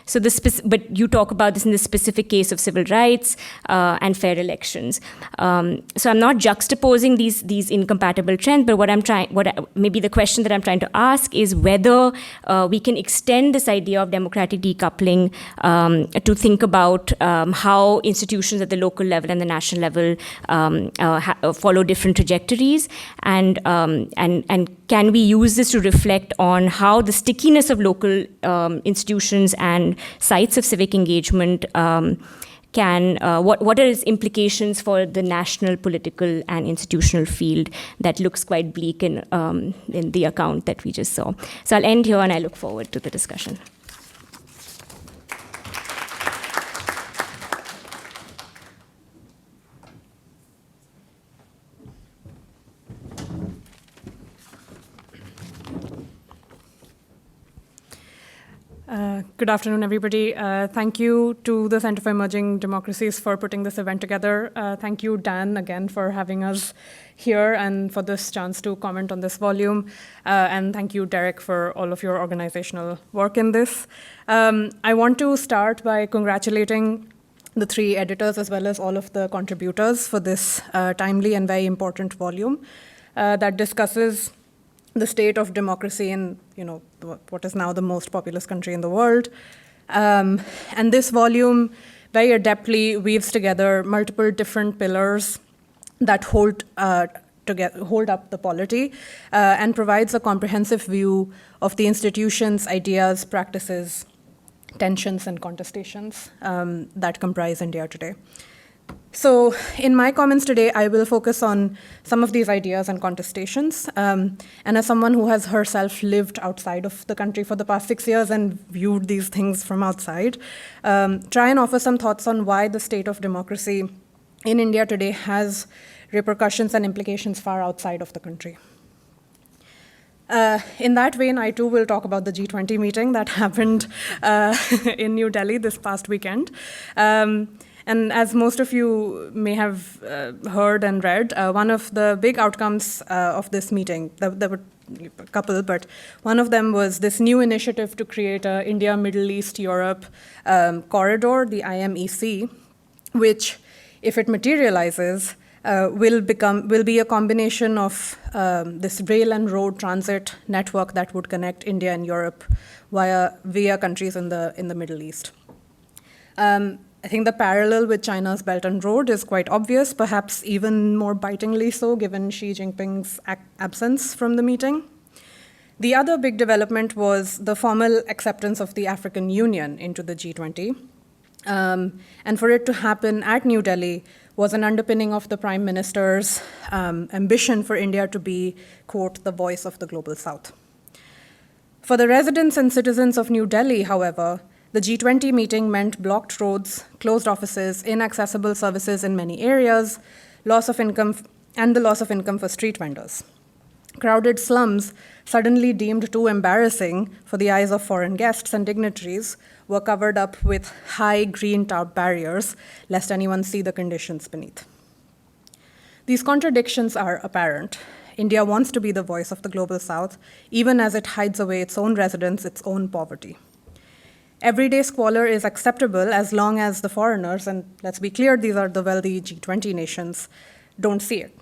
So but you talk about this in the specific case of civil rights and fair elections. So I'm not juxtaposing these incompatible trends, but maybe the question that I'm trying to ask is whether we can extend this idea of democratic decoupling to think about how institutions at the local level and the national level follow different trajectories, and can we use this to reflect on how the stickiness of local institutions and sites of civic engagement what are its implications for the national political and institutional field that looks quite bleak in the account that we just saw. So I'll end here and I look forward to the discussion. Good afternoon, everybody. Thank you to the Center for Emerging Democracies for putting this event together. Thank you, Dan, again, for having us here and for this chance to comment on this volume. And thank you, Derek, for all of your organizational work in this. I want to start by congratulating the three editors as well as all of the contributors for this timely and very important volume that discusses the state of democracy in, what is now the most populous country in the world. And this volume very adeptly weaves together multiple different pillars that hold up the polity and provides a comprehensive view of the institutions, ideas, practices, tensions, and contestations that comprise India today. So in my comments today, I will focus on some of these ideas and contestations. And as someone who has herself lived outside of the country for the past 6 years and viewed these things from outside, try and offer some thoughts on why the state of democracy in India today has repercussions and implications far outside of the country. In that vein, I too will talk about the G20 meeting that happened in New Delhi this past weekend. And as most of you may have heard and read, one of the big outcomes of this meeting, there were a couple, but one of them was this new initiative to create a India, Middle East, Europe corridor, the IMEC, which, if it materializes, will be a combination of this rail and road transit network that would connect India and Europe via countries in the Middle East. I think the parallel with China's Belt and Road is quite obvious, perhaps even more bitingly so, given Xi Jinping's absence from the meeting. The other big development was the formal acceptance of the African Union into the G20. And for it to happen at New Delhi was an underpinning of the Prime Minister's ambition for India to be, quote, the voice of the Global South. For the residents and citizens of New Delhi, however, the G20 meeting meant blocked roads, closed offices, inaccessible services in many areas, loss of income, and the loss of income for street vendors. Crowded slums, suddenly deemed too embarrassing for the eyes of foreign guests and dignitaries, were covered up with high green tarp barriers, lest anyone see the conditions beneath. These contradictions are apparent. India wants to be the voice of the Global South, even as it hides away its own residents, its own poverty. Everyday squalor is acceptable as long as the foreigners, and let's be clear, these are the wealthy G20 nations, don't see it.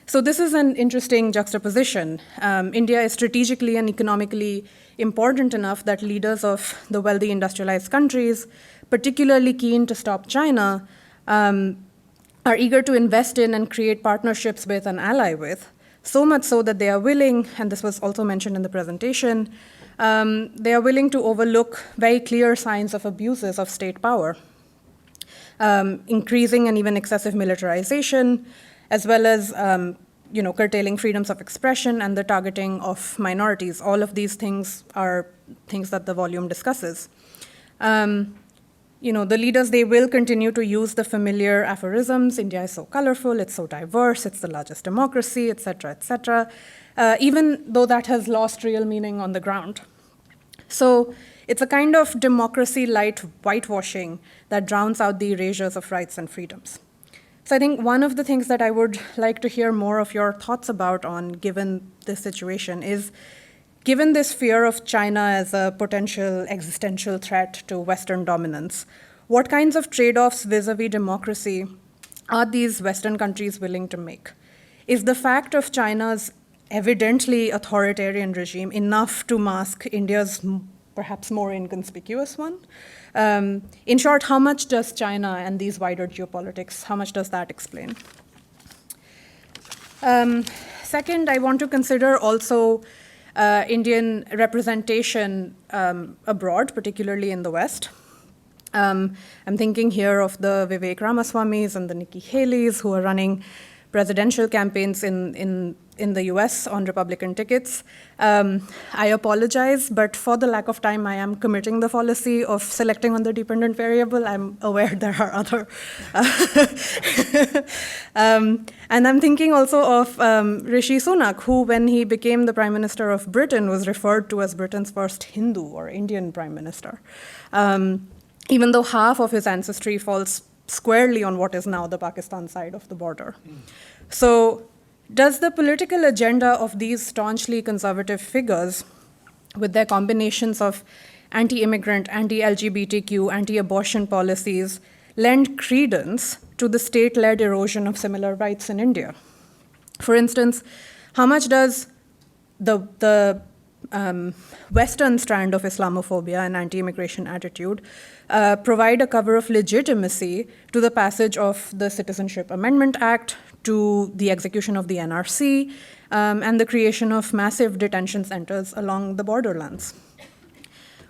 So this is an interesting juxtaposition. India is strategically and economically important enough that leaders of the wealthy industrialized countries, particularly keen to stop China, are eager to invest in and create partnerships with and ally with, so much so that they are willing, and this was also mentioned in the presentation, they are willing to overlook very clear signs of abuses of state power, increasing and even excessive militarization, as well as curtailing freedoms of expression and the targeting of minorities. All of these things are things that the volume discusses. The leaders, they will continue to use the familiar aphorisms, India is so colorful, it's so diverse, it's the largest democracy, et cetera, even though that has lost real meaning on the ground. So it's a kind of democracy-light whitewashing that drowns out the erasures of rights and freedoms. So I think one of the things that I would like to hear more of your thoughts about on, given this situation, is given this fear of China as a potential existential threat to Western dominance, what kinds of trade-offs vis-a-vis democracy are these Western countries willing to make? Is the fact of China's evidently authoritarian regime enough to mask India's perhaps more inconspicuous one? In short, how much does China and these wider geopolitics, how much does that explain? Second, I want to consider also Indian representation abroad, particularly in the West. I'm thinking here of the Vivek Ramaswamis and the Nikki Haley's who are running presidential campaigns in the US on Republican tickets. I apologize, but for the lack of time, I am committing the policy of selecting on the dependent variable. I'm aware there are other. And I'm thinking also of Rishi Sunak, who, when he became the Prime Minister of Britain, was referred to as Britain's first Hindu or Indian Prime Minister, even though half of his ancestry falls squarely on what is now the Pakistan side of the border. So does the political agenda of these staunchly conservative figures, with their combinations of anti-immigrant, anti-LGBTQ, anti-abortion policies, lend credence to the state-led erosion of similar rights in India? For instance, how much does the Western strand of Islamophobia and anti-immigration attitude provide a cover of legitimacy to the passage of the Citizenship Amendment Act, to the execution of the NRC, and the creation of massive detention centers along the borderlands?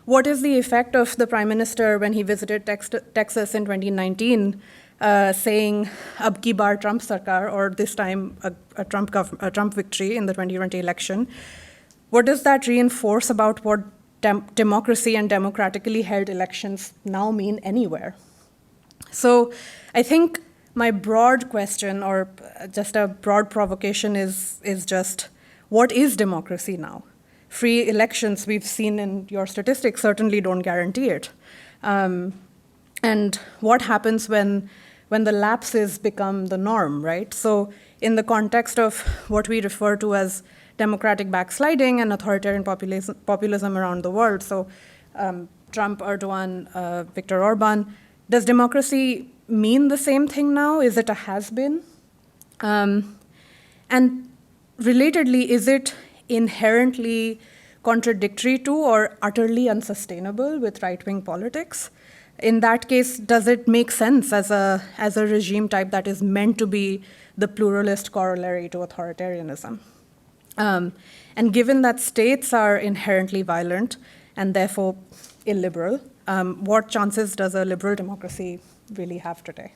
What is the effect of the Prime Minister when he visited Texas in 2019, saying, "Ab ki baar Trump sarkar," or this time a Trump victory in the 2020 election? What does that reinforce about what democracy and democratically held elections now mean anywhere? So I think my broad question, or just a broad provocation, is just, what is democracy now? Free elections, we've seen in your statistics, certainly don't guarantee it. And what happens when the lapses become the norm, right? So in the context of what we refer to as democratic backsliding and authoritarian populism around the world, so Trump, Erdogan, Viktor Orban, does democracy mean the same thing now? Is it a has-been? And relatedly, is it inherently contradictory to or utterly unsustainable with right-wing politics? In that case, does it make sense as a regime type that is meant to be the pluralist corollary to authoritarianism? And given that states are inherently violent and therefore illiberal, what chances does a liberal democracy really have today?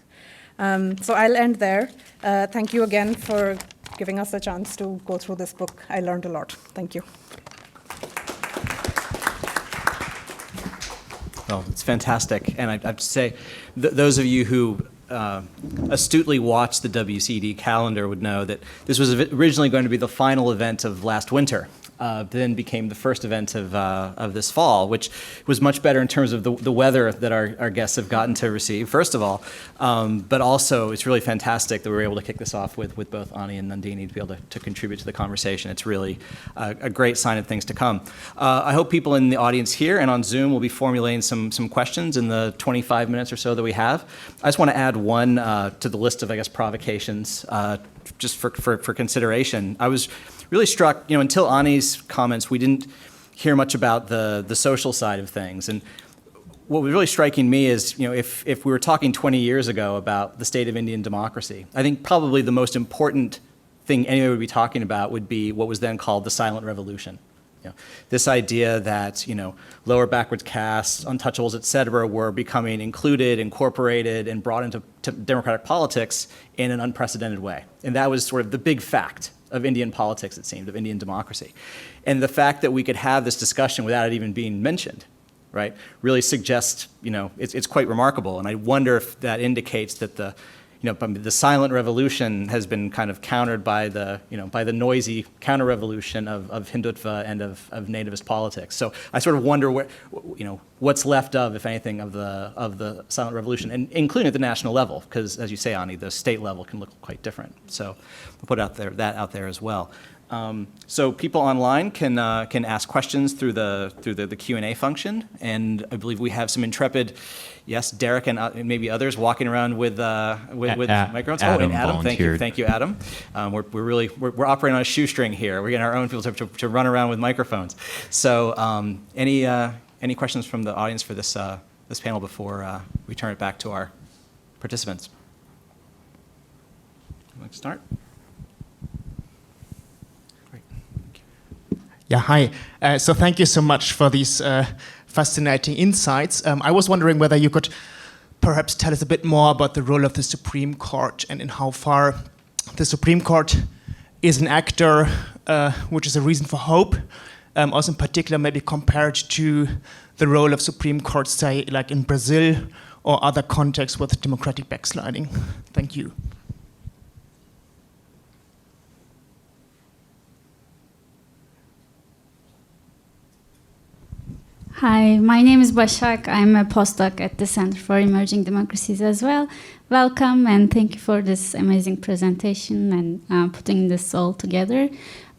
So I'll end there. Thank you again for giving us a chance to go through this book. I learned a lot. Thank you. Well, it's fantastic. And I have to say, those of you who astutely watched the WCED calendar would know that this was originally going to be the final event of last winter, then became the first event of this fall, which was much better in terms of the weather that our guests have gotten to receive, first of all. But also, it's really fantastic that we were able to kick this off with both Ani and Nandini to be able to contribute to the conversation. It's really a great sign of things to come. I hope people in the audience here and on Zoom will be formulating some questions in the 25 minutes or so that we have. I just want to add one to the list of, I guess, provocations just for consideration. I was really struck, until Ani's comments, we didn't hear much about the social side of things. And what was really striking me is, if we were talking 20 years ago about the state of Indian democracy, I think probably the most important thing anyone would be talking about would be what was then called the silent revolution. This idea that lower backward castes, untouchables, et cetera, were becoming included, incorporated, and brought into democratic politics in an unprecedented way. And that was sort of the big fact of Indian politics, it seemed, of Indian democracy. And the fact that we could have this discussion without it even being mentioned, right, really suggests, it's quite remarkable. And I wonder if that indicates that the silent revolution has been kind of countered by the noisy counter-revolution of Hindutva and of nativist politics. So I sort of wonder what's left of, if anything, of the silent revolution, and including at the national level, because as you say, Ani, the state level can look quite different. So we'll put that out there as well. So people online can ask questions through the Q&A function, and I believe we have some intrepid, yes, Derek and maybe others walking around with microphones. Adam and Adam, volunteered. thank you, Adam. We're operating on a shoestring here. We're getting our own people to run around with microphones. So any questions from the audience for this panel before we turn it back to our participants? Would you like to start? Yeah, hi. So thank you so much for these fascinating insights. I was wondering whether you could perhaps tell us a bit more about the role of the Supreme Court and in how far the Supreme Court is an actor which is a reason for hope. Also in particular, maybe compared to the role of Supreme Court, say, like in Brazil or other contexts with democratic backsliding. Thank you. Hi, my name is Başak. I'm a postdoc at the Center for Emerging Democracies as well. Welcome and thank you for this amazing presentation and putting this all together.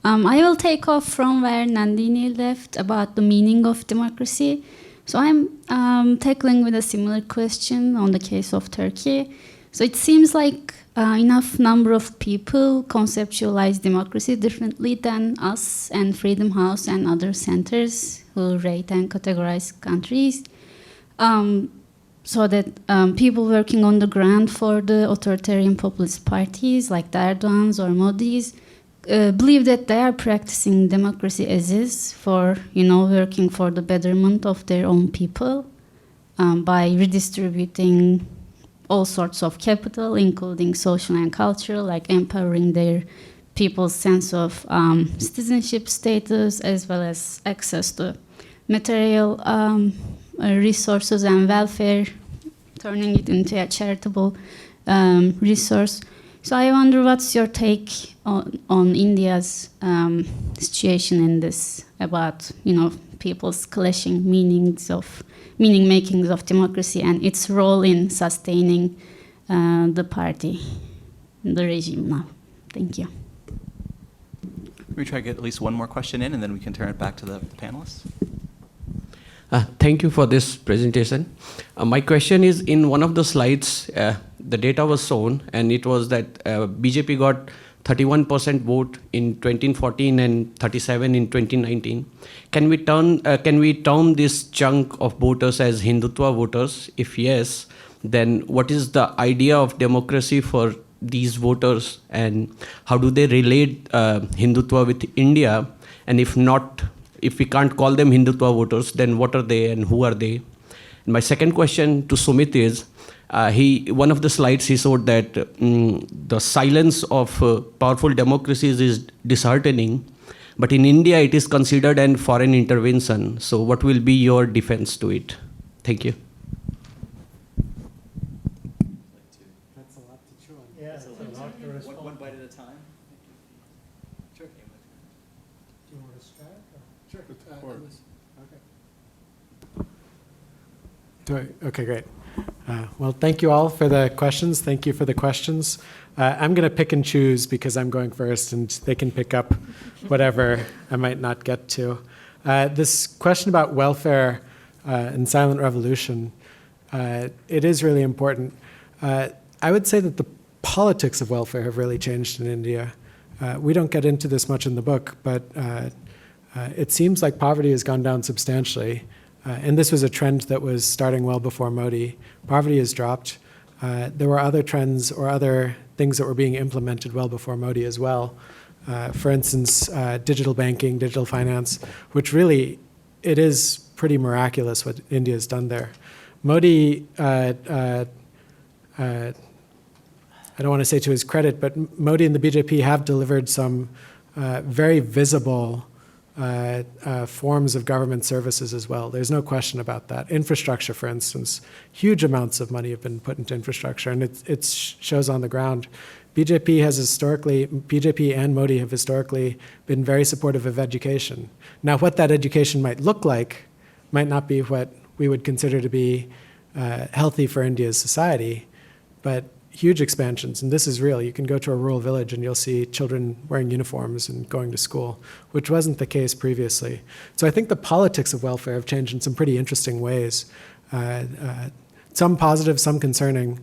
I will take off from where Nandini left about the meaning of democracy. So I'm tackling with a similar question on the case of Turkey. So it seems like enough number of people conceptualize democracy differently than us and Freedom House and other centers who rate and categorize countries. So that people working on the ground for the authoritarian populist parties like the Erdogans or Modis believe that they are practicing democracy as is for, working for the betterment of their own people by redistributing all sorts of capital, including social and cultural, like empowering their people's sense of citizenship status, as well as access to material resources and welfare, turning it into a charitable resource. So I wonder what's your take on India's situation in this, about, people's clashing meaning makings of democracy and its role in sustaining the party, the regime now. Thank you. Let me try to get at least one more question in, and then we can turn it back to the panelists. Thank you for this presentation. My question is, in one of the slides, the data was shown, and it was that BJP got 31% vote in 2014 and 37 in 2019. Can we term this chunk of voters as Hindutva voters? If yes, then what is the idea of democracy for these voters, and how do they relate Hindutva with India? And if not, if we can't call them Hindutva voters, then what are they and who are they? And my second question to Sumit is, one of the slides he showed that the silence of powerful democracies is disheartening, but in India it is considered an foreign intervention. So what will be your defense to it? Thank you. That's a lot to chew on. Yeah, it's a lot to respond. One bite at a time. Sure. Do you want to start? Sure. Okay. Okay, great. Well, thank you all for the questions. Thank you for the questions. I'm going to pick and choose because I'm going first, and they can pick up whatever I might not get to. This question about welfare and silent revolution, it is really important. I would say that the politics of welfare have really changed in India. We don't get into this much in the book, but it seems like poverty has gone down substantially. And this was a trend that was starting well before Modi. Poverty has dropped. There were other trends or other things that were being implemented well before Modi as well. For instance, digital banking, digital finance, which really, it is pretty miraculous what India has done there. Modi, I don't want to say to his credit, but Modi and the BJP have delivered some very visible forms of government services as well. There's no question about that. Infrastructure, for instance, huge amounts of money have been put into infrastructure, and it shows on the ground. BJP and Modi have historically been very supportive of education. Now, what that education might look like might not be what we would consider to be healthy for India's society, but huge expansions, and this is real. You can go to a rural village and you'll see children wearing uniforms and going to school, which wasn't the case previously. So I think the politics of welfare have changed in some pretty interesting ways, some positive, some concerning,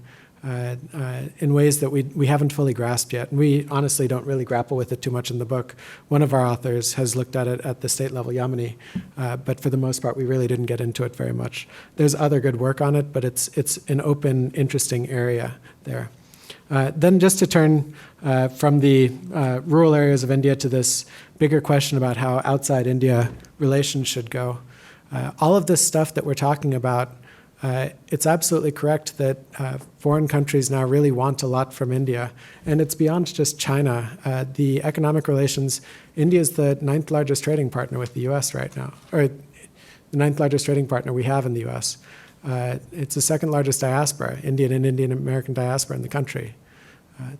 in ways that we haven't fully grasped yet. And we honestly don't really grapple with it too much in the book. One of our authors has looked at it at the state level, Yamini, but for the most part, we really didn't get into it very much. There's other good work on it, but it's an open, interesting area there. Then just to turn from the rural areas of India to this bigger question about how outside India relations should go. All of this stuff that we're talking about, it's absolutely correct that foreign countries now really want a lot from India, and it's beyond just China. The economic relations, India is the 9th largest trading partner with the US right now, or the 9th largest trading partner we have in the US. It's the 2nd largest diaspora, Indian and Indian American diaspora in the country.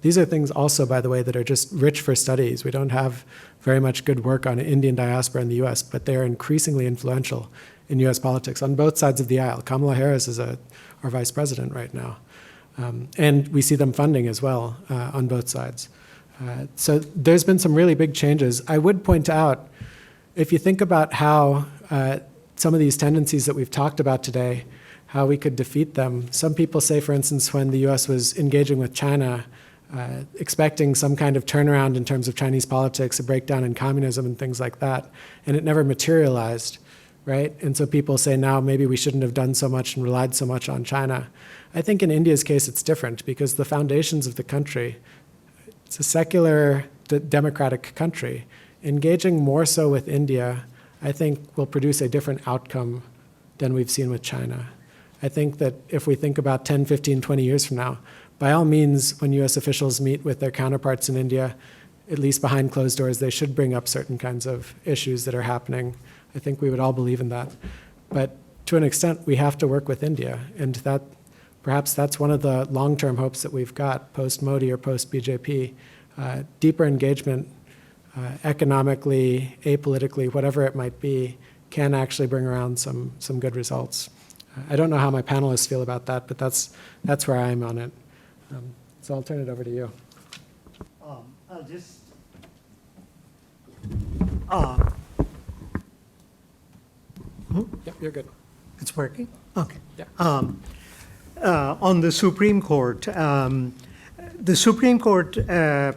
These are things also, by the way, that are just rich for studies. We don't have very much good work on Indian diaspora in the US, but they are increasingly influential in US politics on both sides of the aisle. Kamala Harris is our vice president right now. And we see them funding as well on both sides. So there's been some really big changes. I would point out, if you think about how some of these tendencies that we've talked about today, how we could defeat them. Some people say, for instance, when the US was engaging with China, expecting some kind of turnaround in terms of Chinese politics, a breakdown in communism and things like that, and it never materialized, right? And so people say now maybe we shouldn't have done so much and relied so much on China. I think in India's case it's different because the foundations of the country, it's a secular democratic country. Engaging more so with India, I think will produce a different outcome than we've seen with China. I think that if we think about 10, 15, 20 years from now, by all means, when US officials meet with their counterparts in India, at least behind closed doors, they should bring up certain kinds of issues that are happening. I think we would all believe in that. But to an extent, we have to work with India, and that perhaps that's one of the long-term hopes that we've got post-Modi or post-BJP, deeper engagement economically, apolitically, whatever it might be, can actually bring around some good results. I don't know how my panelists feel about that, but that's where I'm on it. So I'll turn it over to you. I'll just... Yep, you're good. It's working? Okay. Yeah. On the Supreme Court, The Supreme Court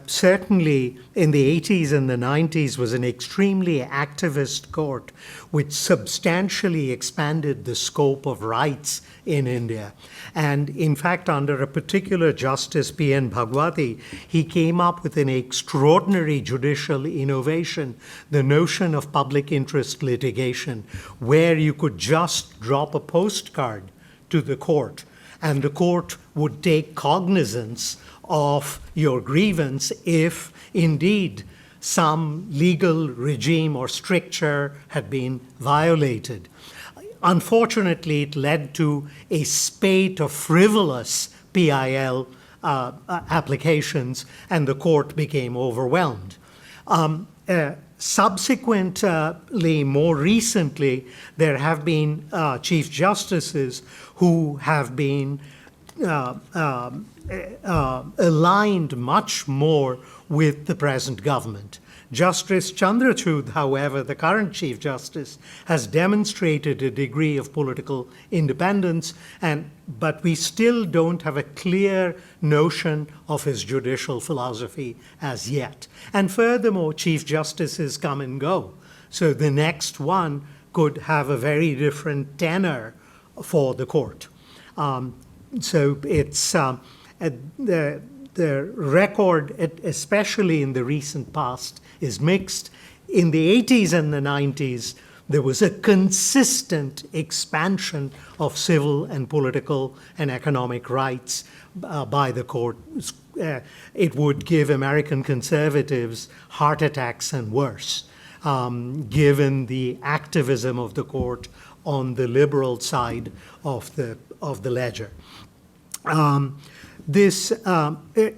certainly in the 80s and the 90s was an extremely activist court which substantially expanded the scope of rights in India. And in fact, under a particular Justice P.N. Bhagwati, he came up with an extraordinary judicial innovation, the notion of public interest litigation, where you could just drop a postcard to the court and the court would take cognizance of your grievance if indeed some legal regime or stricture had been violated. Unfortunately, it led to a spate of frivolous PIL applications, and the court became overwhelmed. Subsequently, more recently, there have been chief justices who have been aligned much more with the present government. Justice Chandrachud, however, the current Chief Justice, has demonstrated a degree of political independence, but we still don't have a clear notion of his judicial philosophy as yet. And furthermore, Chief Justices come and go. So the next one could have a very different tenor for the court. So it's the record, especially in the recent past, is mixed. In the 80s and the 90s, there was a consistent expansion of civil and political and economic rights by the court. It would give American conservatives heart attacks and worse, given the activism of the court on the liberal side of the ledger.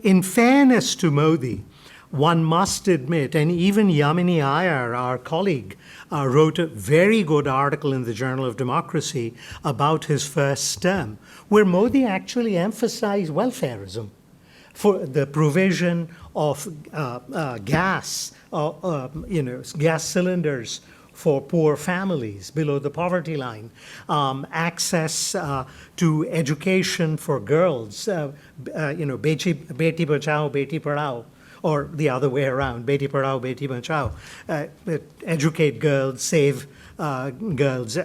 In fairness to Modi, one must admit, and even Yamini Iyer, our colleague, wrote a very good article in the Journal of Democracy about his first term, where Modi actually emphasized welfarism for the provision of gas cylinders for poor families below the poverty line, access to education for girls, Beti Bachao, Beti Padhao, or the other way around, Beti Padhao, Beti Bachao, educate girls, save girls.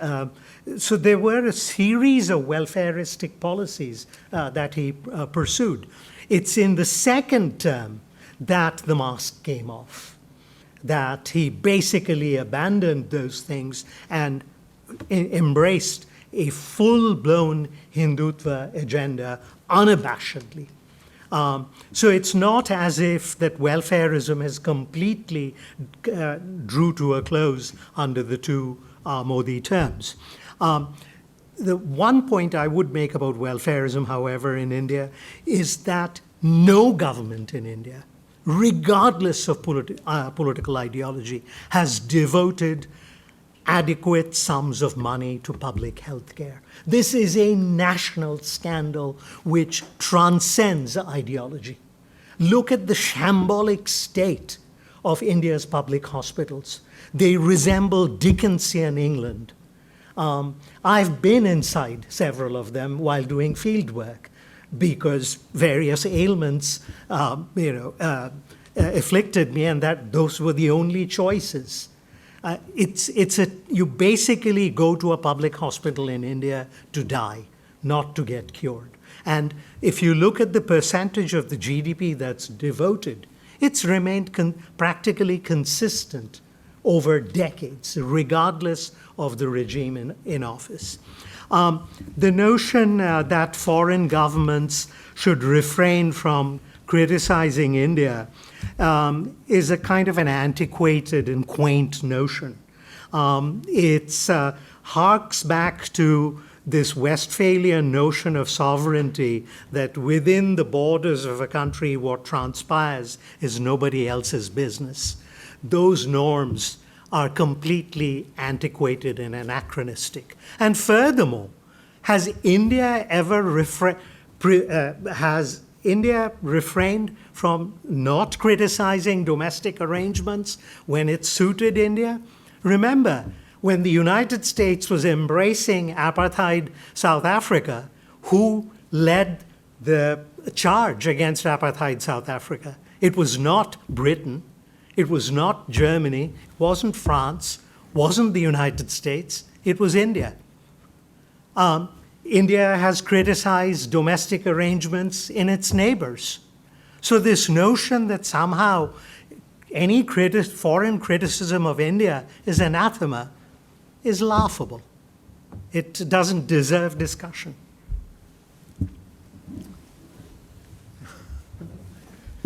So there were a series of welfaristic policies that he pursued. It's in the second term that the mask came off, that he basically abandoned those things and embraced a full-blown Hindutva agenda unabashedly. So it's not as if that welfarism has completely drew to a close under the two Modi terms. The one point I would make about welfarism, however, in India, is that no government in India, regardless of political ideology, has devoted adequate sums of money to public health care. This is a national scandal which transcends ideology. Look at the shambolic state of India's public hospitals. They resemble Dickensian England. I've been inside several of them while doing field work because various ailments afflicted me, and that those were the only choices. You basically go to a public hospital in India to die, not to get cured. And if you look at the percentage of the GDP that's devoted, it's remained practically consistent over decades, regardless of the regime in office. The notion that foreign governments should refrain from criticizing India is a kind of an antiquated and quaint notion. It harks back to this Westphalian notion of sovereignty, that within the borders of a country what transpires is nobody else's business. Those norms are completely antiquated and anachronistic. And furthermore, has India refrained from not criticizing domestic arrangements when it suited India? Remember, when the United States was embracing apartheid South Africa, who led the charge against apartheid South Africa. It was not Britain. It was not Germany. It wasn't France. Wasn't the United States. It was India. India has criticized domestic arrangements in its neighbors. So this notion that somehow any foreign criticism of India is anathema is laughable. It doesn't deserve discussion.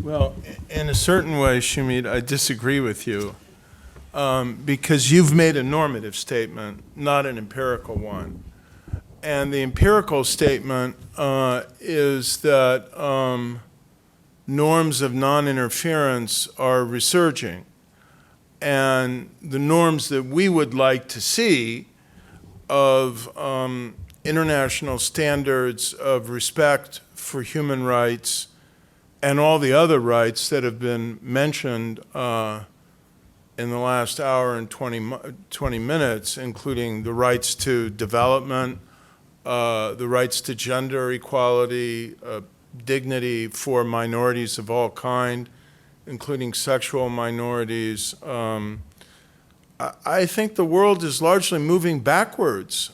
Well, in a certain way, Sumit, I disagree with you because you've made a normative statement, not an empirical one. And the empirical statement is that norms of non-interference are resurging. And the norms that we would like to see of international standards of respect for human rights and all the other rights that have been mentioned in the last hour and 20 minutes, including the rights to development, the rights to gender equality, dignity for minorities of all kind, including sexual minorities. I think the world is largely moving backwards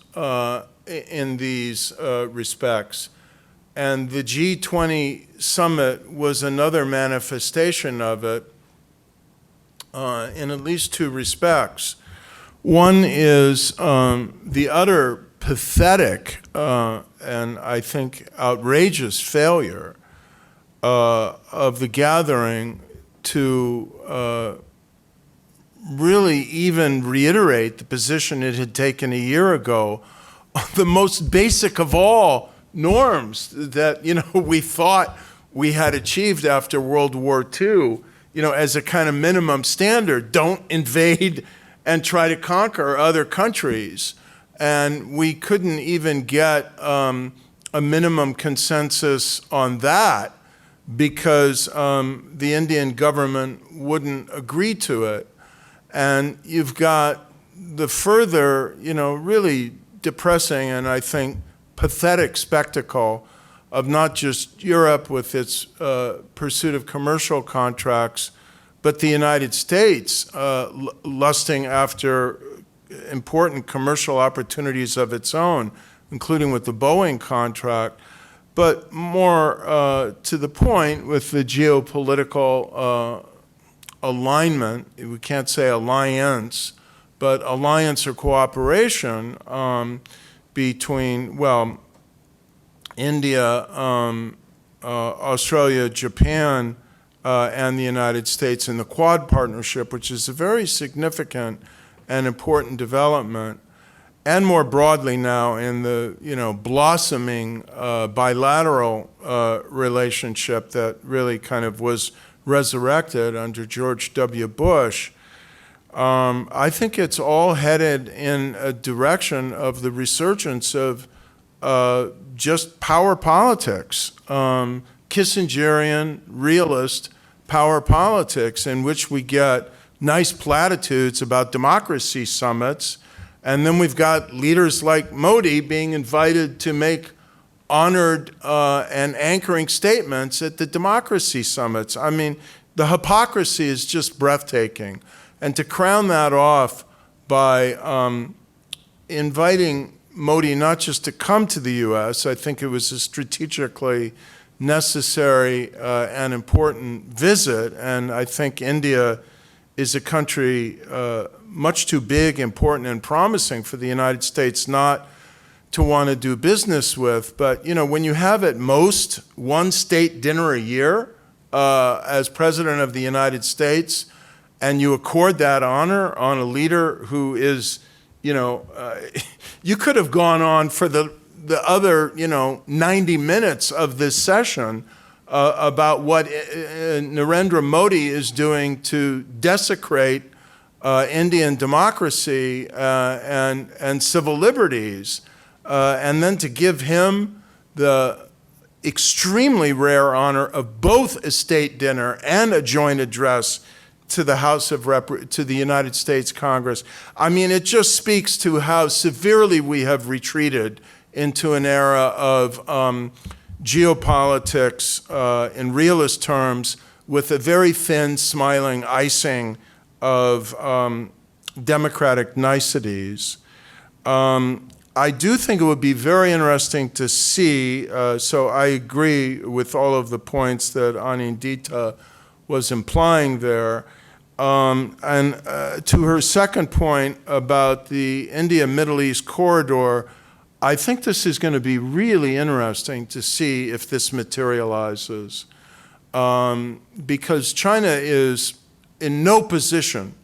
in these respects. And the G20 summit was another manifestation of it in at least two respects. One is the utter pathetic and I think outrageous failure of the gathering to really even reiterate the position it had taken a year ago, the most basic of all norms that, we thought we had achieved after World War II, as a kind of minimum standard. Don't invade and try to conquer other countries. And we couldn't even get a minimum consensus on that because the Indian government wouldn't agree to it. And you've got the further, really depressing and I think pathetic spectacle of not just Europe with its pursuit of commercial contracts, but the United States lusting after important commercial opportunities of its own, including with the Boeing contract, but more to the point with the geopolitical alignment, we can't say alliance, but alliance or cooperation between, well, India, Australia, Japan, and the United States in the Quad partnership, which is a very significant and important development, and more broadly now in the blossoming bilateral relationship that really kind of was resurrected under George W. Bush. I think it's all headed in a direction of the resurgence of just power politics, Kissingerian, realist power politics, in which we get nice platitudes about democracy summits, and then we've got leaders like Modi being invited to make honored and anchoring statements at the democracy summits. I mean, the hypocrisy is just breathtaking. And to crown that off by inviting Modi not just to come to the U.S., I think it was a strategically necessary and important visit, and I think India is a country much too big, important, and promising for the United States not to want to do business with. But when you have at most one state dinner a year as President of the United States, and you accord that honor on a leader who is, you could have gone on for the other, 90 minutes of this session about what Narendra Modi is doing to desecrate Indian democracy and civil liberties, and then to give him the extremely rare honor of both a state dinner and a joint address to the to the United States Congress. I mean, it just speaks to how severely we have retreated into an era of geopolitics in realist terms with a very thin, smiling icing of democratic niceties. I do think it would be very interesting to see, so I agree with all of the points that Anindita was implying there. To her second point about the India-Middle East corridor, I think this is going to be really interesting to see if this materializes, because China is in no position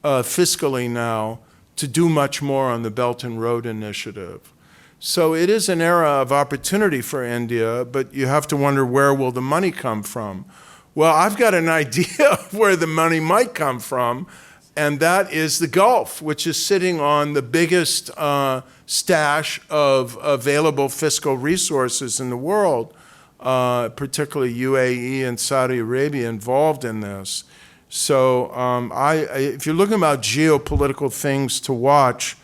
fiscally now to do much more on the Belt and Road Initiative. So it is an era of opportunity for India, but you have to wonder, where will the money come from? Well, I've got an idea of where the money might come from, and that is the Gulf, which is sitting on the biggest stash of available fiscal resources in the world, particularly UAE and Saudi Arabia involved in this. So if you're looking about geopolitical things to watch,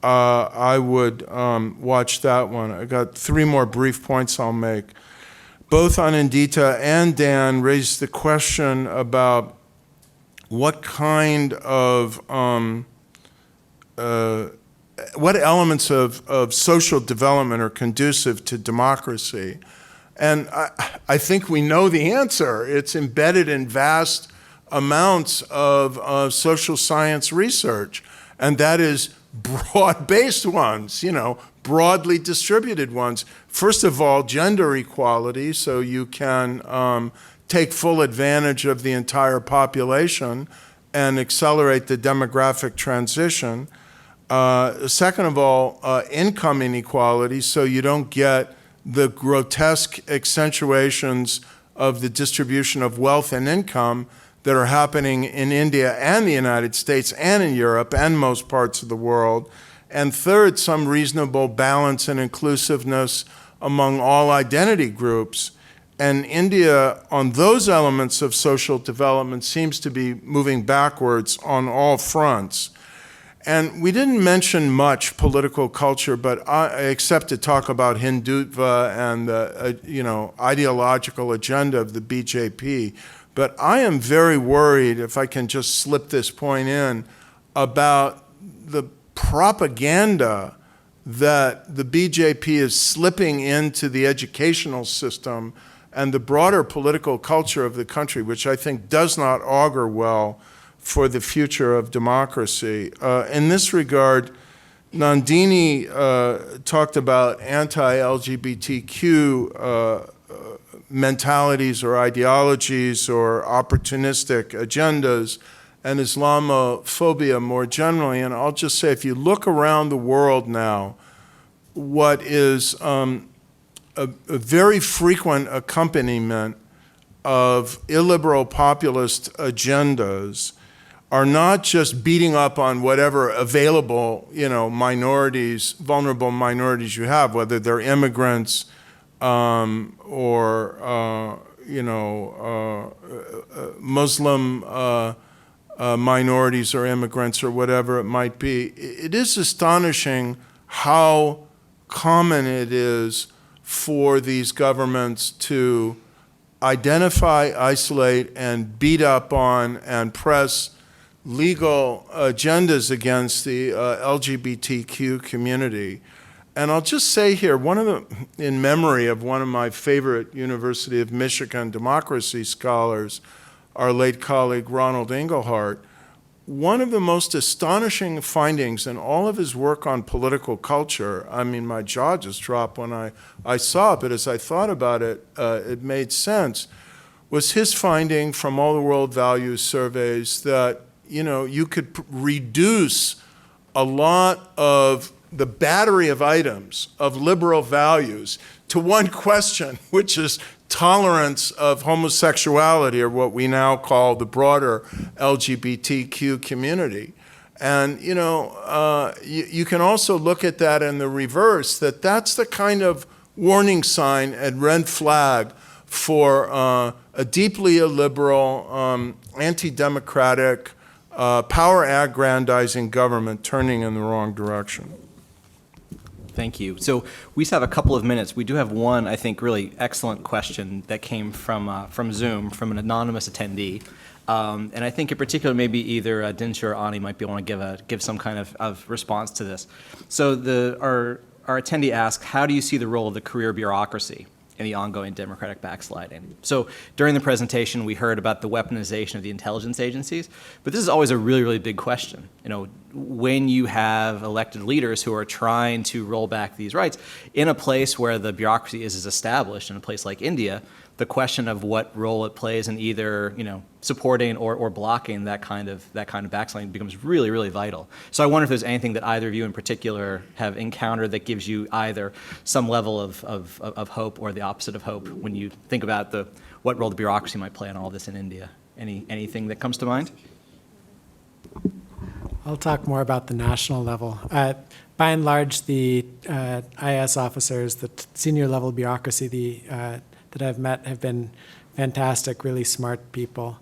I would watch that one. I got 3 more brief points I'll make. Both Anindita and Dan raised the question about what kind of, what elements of social development are conducive to democracy. And I think we know the answer. It's embedded in vast amounts of social science research, and that is broad-based ones, broadly distributed ones. First of all, gender equality, so you can take full advantage of the entire population and accelerate the demographic transition. Second of all, income inequality, so you don't get the grotesque accentuations of the distribution of wealth and income that are happening in India and the United States and in Europe and most parts of the world. And third, some reasonable balance and inclusiveness among all identity groups. And India, on those elements of social development, seems to be moving backwards on all fronts. And we didn't mention much political culture, but except to talk about Hindutva and the ideological agenda of the BJP. But I am very worried, if I can just slip this point in, about the propaganda that the BJP is slipping into the educational system and the broader political culture of the country, which I think does not augur well for the future of democracy. In this regard, Nandini talked about anti-LGBTQ mentalities or ideologies or opportunistic agendas and Islamophobia more generally. And I'll just say, if you look around the world now, what is a very frequent accompaniment of illiberal populist agendas are not just beating up on whatever available, minorities, vulnerable minorities you have, whether they're immigrants, or Muslim minorities or immigrants or whatever it might be. It is astonishing how common it is for these governments to identify, isolate, and beat up on and press legal agendas against the LGBTQ community. And I'll just say here, in memory of one of my favorite University of Michigan democracy scholars, our late colleague Ronald Engelhardt, one of the most astonishing findings in all of his work on political culture, I mean, my jaw just dropped when I saw it, but as I thought about it, it made sense, was his finding from all the world values surveys that, you could reduce a lot of the battery of items of liberal values to one question, which is tolerance of homosexuality, or what we now call the broader LGBTQ community. And you can also look at that in the reverse, that's the kind of warning sign and red flag for a deeply illiberal, anti-democratic, power-aggrandizing government turning in the wrong direction. Thank you. So we just have a couple of minutes. We do have one, I think, really excellent question that came from Zoom, from an anonymous attendee. And I think in particular, maybe either Dinsha or Ani might be able to give some kind of response to this. So our attendee asked, how do you see the role of the career bureaucracy in the ongoing democratic backsliding? So during the presentation, we heard about the weaponization of the intelligence agencies, but this is always a really, really big question. You know, when you have elected leaders who are trying to roll back these rights in a place where the bureaucracy is established, in a place like India, the question of what role it plays in either, you know, supporting or blocking that kind of backsliding becomes really, really vital. So I wonder if there's anything that either of you in particular have encountered that gives you either some level of hope or the opposite of hope when you think about what role the bureaucracy might play in all this in India. Anything that comes to mind? I'll talk more about the national level. By and large, the IS officers, the senior level bureaucracy that I've met have been fantastic, really smart people.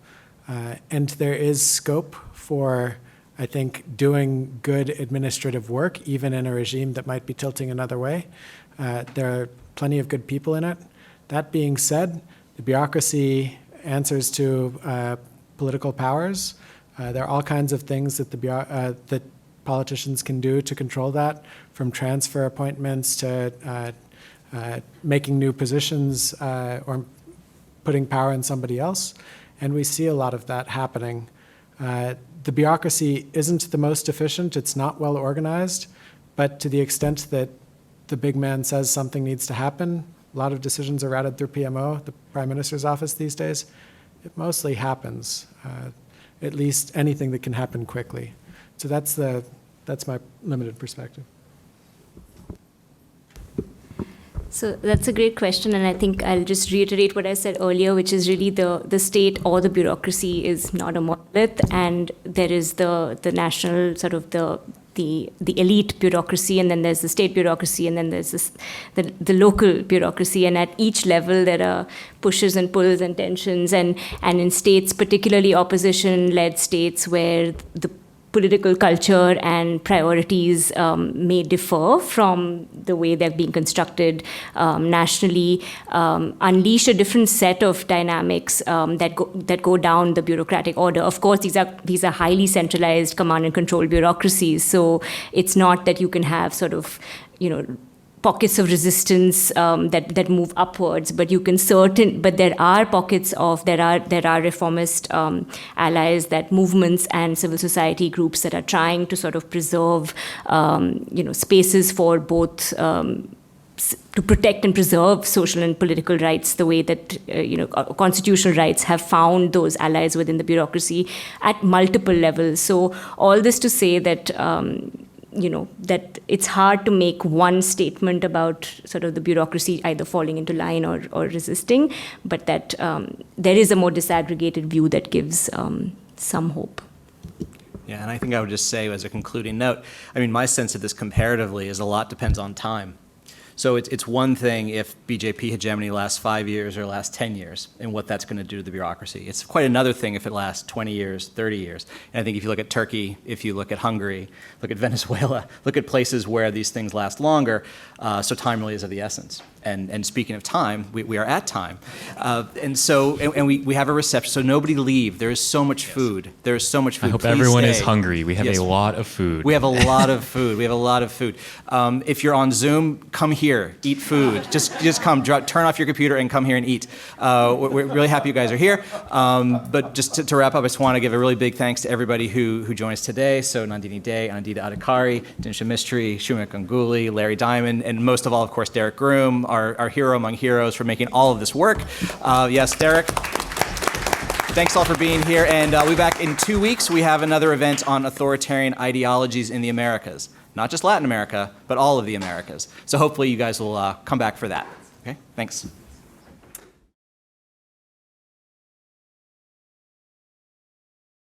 And there is scope for, I think, doing good administrative work, even in a regime that might be tilting another way. There are plenty of good people in it. That being said, the bureaucracy answers to political powers. There are all kinds of things that that politicians can do to control that, from transfer appointments to making new positions or putting power in somebody else. And we see a lot of that happening. The bureaucracy isn't the most efficient, it's not well organized, but to the extent that the big man says something needs to happen, a lot of decisions are routed through PMO, the Prime Minister's office these days. It mostly happens, at least anything that can happen quickly. So that's my limited perspective. So that's a great question, and I think I'll just reiterate what I said earlier, which is really the state or the bureaucracy is not a monolith, and there is the national sort of the elite bureaucracy, and then there's the state bureaucracy, and then there's the local bureaucracy, and at each level there are pushes and pulls and tensions, and in states, particularly opposition-led states, where the political culture and priorities may differ from the way they're being constructed nationally, unleash a different set of dynamics that go down the bureaucratic order. Of course, these are highly centralized command and control bureaucracies, so it's not that you can have sort of, you know, pockets of resistance that move upwards, but there are pockets of there are reformist allies, that movements and civil society groups that are trying to sort of preserve spaces for both to protect and preserve social and political rights, the way that constitutional rights have found those allies within the bureaucracy at multiple levels. So all this to say that that it's hard to make one statement about sort of the bureaucracy either falling into line or resisting, but that there is a more disaggregated view that gives some hope. Yeah, and I think I would just say as a concluding note, I mean, my sense of this comparatively is a lot depends on time. So it's one thing if BJP hegemony lasts 5 years or lasts 10 years and what that's going to do to the bureaucracy. It's quite another thing if it lasts 20 years, 30 years. And I think if you look at Turkey, if you look at Hungary, look at Venezuela, look at places where these things last longer, so time really is of the essence. And speaking of time, we are at time. And we have a reception, so nobody leave. There is so much food. There is so much food. I hope Please everyone stay. is hungry. We have a lot of food. We have a lot of food. We have a lot of food. If you're on Zoom, come here, eat food. Just come, turn off your computer and come here and eat. We're really happy you guys are here. But just to wrap up, I just want to give a really big thanks to everybody who joined us today. So Nandini Day, Anindita Adhikari, Dinsha Mistree, Sumit Ganguly, Larry Diamond, and most of all, of course, Derek Groom, our hero among heroes, for making all of this work. Yes, Derek. Thanks all for being here, and we'll be back in 2 weeks. We have another event on authoritarian ideologies in the Americas. Not just Latin America, but all of the Americas. So hopefully you guys will come back for that. Okay, thanks.